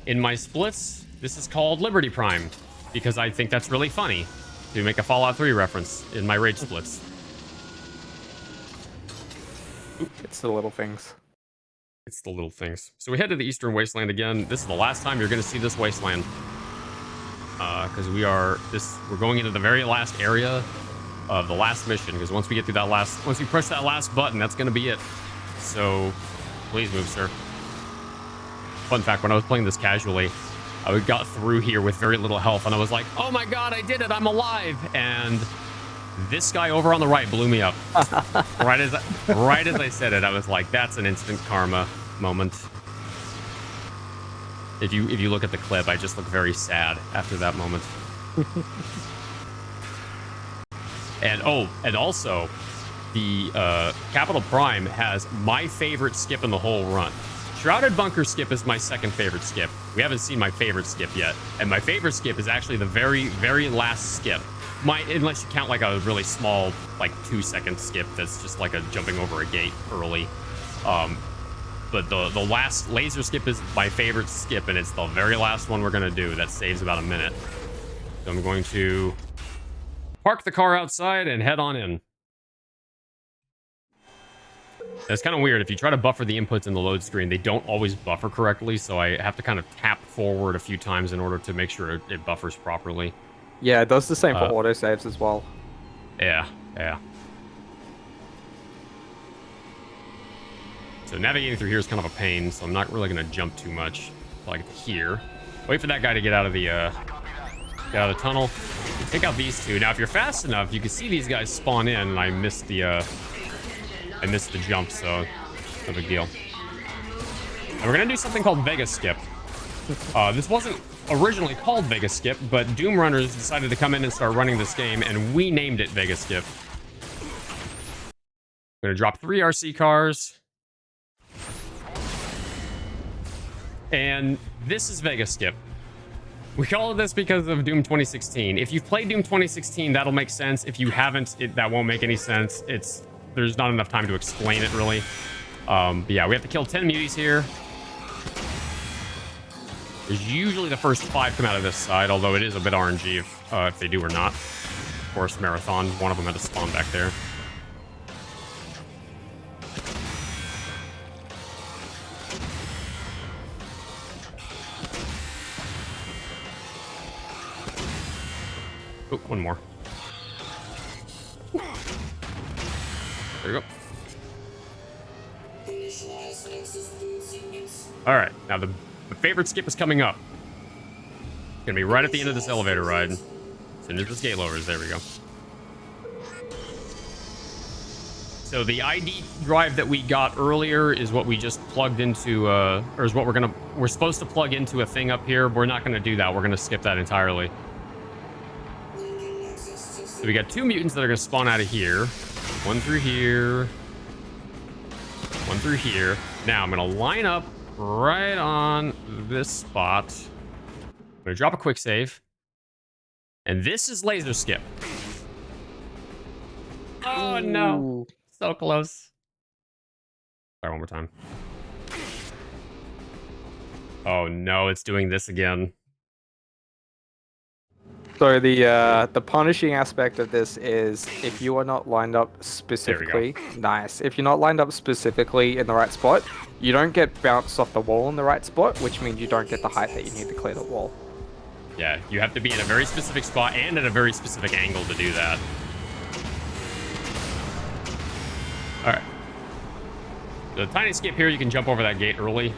In my splits, this is called Liberty Prime, because I think that's really funny to make a Fallout 3 reference in my rage splits. It's the little things. It's the little things. So we head to the Eastern Wasteland again. This is the last time you're going to see this wasteland, because we're going into the very last area of the last mission. Because once we get through that once we push that last button, that's going to be it. So please move, sir. Fun fact: when I was playing this casually, I got through here with very little health, and I was like, "Oh my god, I did it! I'm alive!" And this guy over on the right blew me up. right as I said it, I was like, "That's an instant karma moment." If you look at the clip, I just look very sad after that moment. And also, the Capital Prime has my favorite skip in the whole run. Shrouded Bunker skip is my second favorite skip. We haven't seen my favorite skip yet, and my favorite skip is actually the very, very last skip. Unless you count like a really small, like 2-second skip that's just like a jumping over a gate early. But the last laser skip is my favorite skip, and it's the very last one we're gonna do. That saves about a minute. So I'm going to park the car outside and head on in. It's kind of weird. If you try to buffer the inputs in the load screen, they don't always buffer correctly, so I have to kind of tap forward a few times in order to make sure it buffers properly. Yeah, it does the same for autosaves as well. Yeah, yeah. So navigating through here is kind of a pain, so I'm not really going to jump too much until I get to here. Wait for that guy to get out of the tunnel. Take out these two. Now, if you're fast enough, you can see these guys spawn in, and I missed the jump, so no big deal. And we're gonna do something called Vega Skip. This wasn't originally called Vega Skip, but Doom Runners decided to come in and start running this game, and we named it Vega Skip. I'm gonna drop 3 RC cars. And this is Vega Skip. We call it this because of Doom 2016. If you've played Doom 2016, that'll make sense. If you haven't, that won't make any sense. There's not enough time to explain it, really. But yeah, we have to kill 10 muties here. There's usually the first 5 come out of this side, although it is a bit RNG if they do or not. Of course, Marathon, one of them had to spawn back there. Oh, one more. There you go. All right, now the favorite skip is coming up. It's gonna be right at the end of this elevator ride. As soon as this gate lowers, there we go. So the ID drive that we got earlier is what we just plugged into, or is what we're supposed to plug into a thing up here. We're not gonna do that. We're gonna skip that entirely. So we got 2 mutants that are gonna spawn out of here. One through here. One through here. Now I'm gonna line up right on this spot. I'm gonna drop a quick save. And this is laser skip. Oh no. So close. Try one more time. Oh no, it's doing this again. So the punishing aspect of this is if you are not lined up specifically, nice. If you're not lined up specifically in the right spot, you don't get bounced off the wall in the right spot, which means you don't get the height that you need to clear the wall. Yeah, you have to be in a very specific spot and at a very specific angle to do that. All right. The tiny skip here, you can jump over that gate early.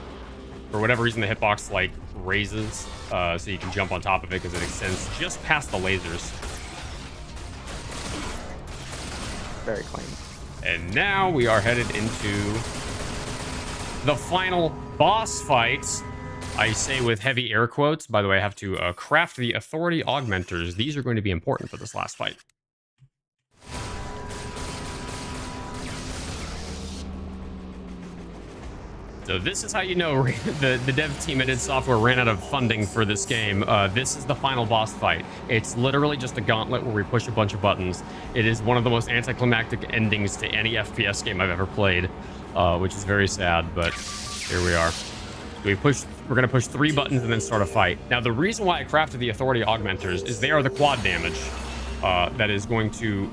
For whatever reason, the hitbox like raises, so you can jump on top of it because it extends just past the lasers. Very clean. And now we are headed into the final boss fight. I say with heavy air quotes. By the way, I have to craft the authority augmenters. These are going to be important for this last fight. So this is how you know the dev team at id Software ran out of funding for this game. This is the final boss fight. It's literally just a gauntlet where we push a bunch of buttons. It is one of the most anticlimactic endings to any FPS game I've ever played, which is very sad, but here we are. We're going to push 3 buttons and then start a fight. Now, the reason why I crafted the authority augmenters is they are the quad damage that is going to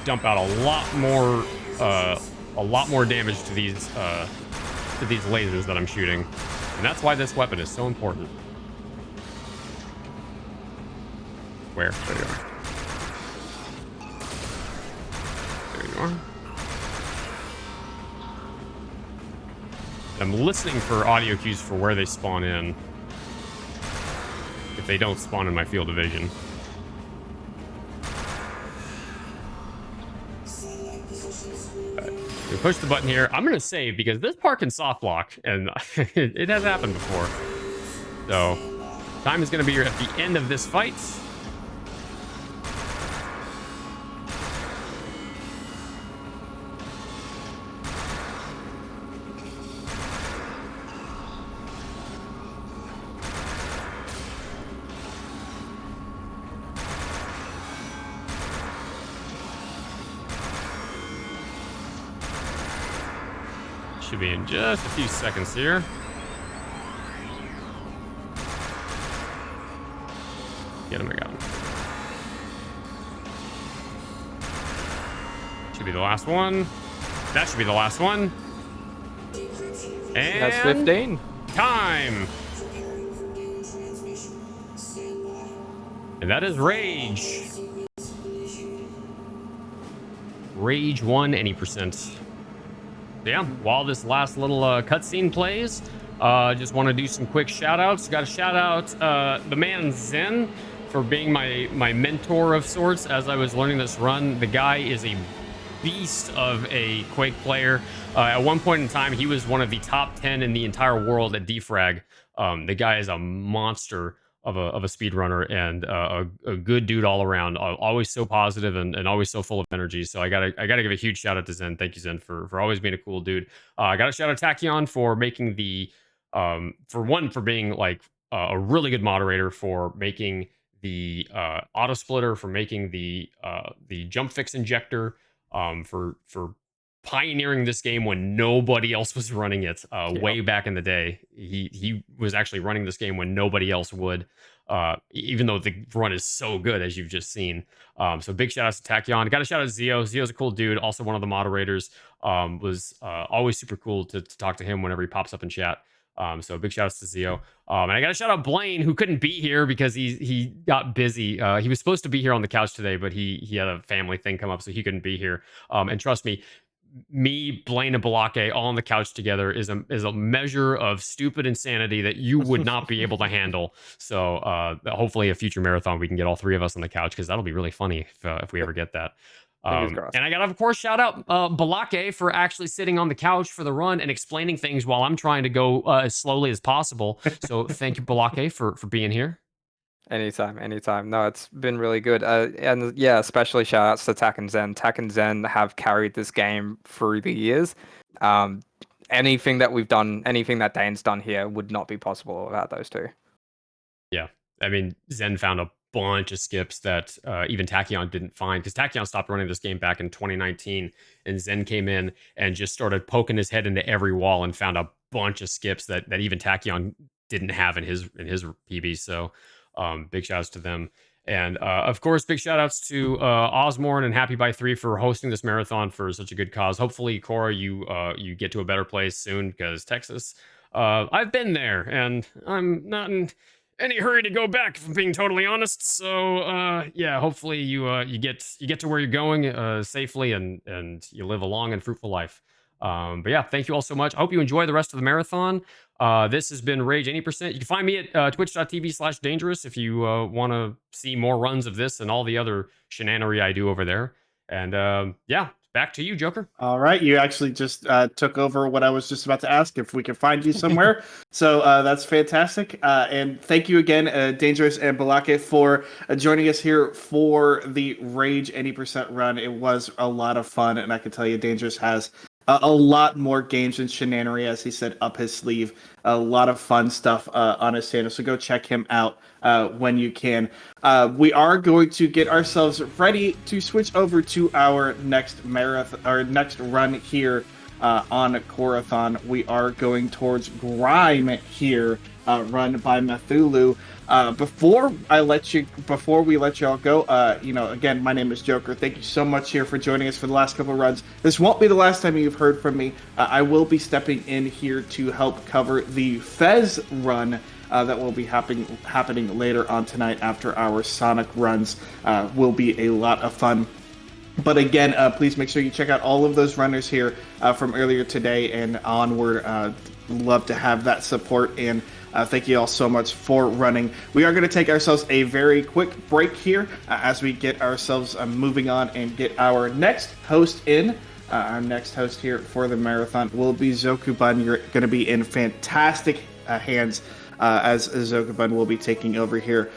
dump out a lot more damage to these lasers that I'm shooting. And that's why this weapon is so important. Where? There you are. There you are. I'm listening for audio cues for where they spawn in. If they don't spawn in my field of vision. We push the button here. I'm going to save because this part can soft lock, and it has happened before. So, time is going to be at the end of this fight. Should be in just a few seconds here. Get him, I got him. Should be the last one. That should be the last one. And That's 15. Time. And that is Rage. Rage 1 any percent. So yeah, while this last little cutscene plays, just want to do some quick shout outs. Got to shout out the man Zen for being my mentor of sorts as I was learning this run. The guy is a beast of a Quake player. At one point in time, he was one of the top 10 in the entire world at defrag. The guy is a monster of a speedrunner and a good dude all around. Always so positive and always so full of energy. So I gotta give a huge shout out to Zen. Thank you, Zen, for always being a cool dude. I gotta shout out Tachyon for making the for being like a really good moderator, for making the auto splitter, for making the jump fix injector, for pioneering this game when nobody else was running it way back in the day. He was actually running this game when nobody else would, even though the run is so good, as you've just seen. So big shout outs to Tachyon. Got to shout out Zio. Zio's a cool dude, also one of the moderators. Was always super cool to talk to him whenever he pops up in chat. So big shout outs to Zio. And I got to shout out Blaine, who couldn't be here because he got busy. He was supposed to be here on the couch today, but he had a family thing come up, so he couldn't be here. And trust me, Blaine, and Balake all on the couch together is a measure of stupid insanity that you would not be able to handle. So hopefully a future marathon we can get all three of us on the couch, because that'll be really funny if we ever get that. And I gotta, of course, shout out Balake for actually sitting on the couch for the run and explaining things while I'm trying to go as slowly as possible. So thank you, Balake, for being here. Anytime. No, it's been really good. And yeah, especially shout outs to Tak and Zen. Tak and Zen have carried this game through the years. Anything that we've done, anything that Dane's done here would not be possible without those two. Yeah, I mean, Zen found a bunch of skips that even Tachyon didn't find, because Tachyon stopped running this game back in 2019, and Zen came in and just started poking his head into every wall and found a bunch of skips that even Tachyon didn't have in his PB. So big shout outs to them. And of course, big shout outs to Osmorn and Happy by 3 for hosting this marathon for such a good cause. Hopefully, Cora, you get to a better place soon, because Texas, I've been there and I'm not in any hurry to go back, if I'm being totally honest. So yeah, hopefully you get to where you're going safely and you live a long and fruitful life. But yeah, thank you all so much. I hope you enjoy the rest of the marathon. This has been Rage 80%. You can find me at twitch.tv/danejerus if you want to see more runs of this and all the other shenanery I do over there. And yeah, back to you, Joker. All right, you actually just took over what I was just about to ask, if we can find you somewhere. So that's fantastic. And thank you again, danejerus and Balake, for joining us here for the Rage 80% run. It was a lot of fun, and I can tell you danejerus has a lot more games and shenanery, as he said, up his sleeve. A lot of fun stuff on his channel, so go check him out when you can. We are going to get ourselves ready to switch over to our next marathon, our next run here on Corathon. We are going towards Grime here, run by Mathulu. Before we let y'all go, again, my name is Joker. Thank you so much here for joining us for the last couple of runs. This won't be the last time you've heard from me. I will be stepping in here to help cover the Fez run that will be happening later on tonight after our Sonic runs. Will be a lot of fun. But again, please make sure you check out all of those runners here from earlier today and onward. Love to have that support, and thank you all so much for running. We are going to take ourselves a very quick break here as we get ourselves moving on and get our next host in. Our next host here for the marathon will be Zokubun. You're going to be in fantastic hands as Zokubun will be taking over here.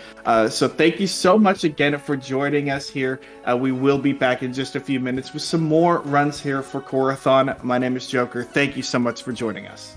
So thank you so much again for joining us here. We will be back in just a few minutes with some more runs here for Corathon. My name is Joker. Thank you so much for joining us.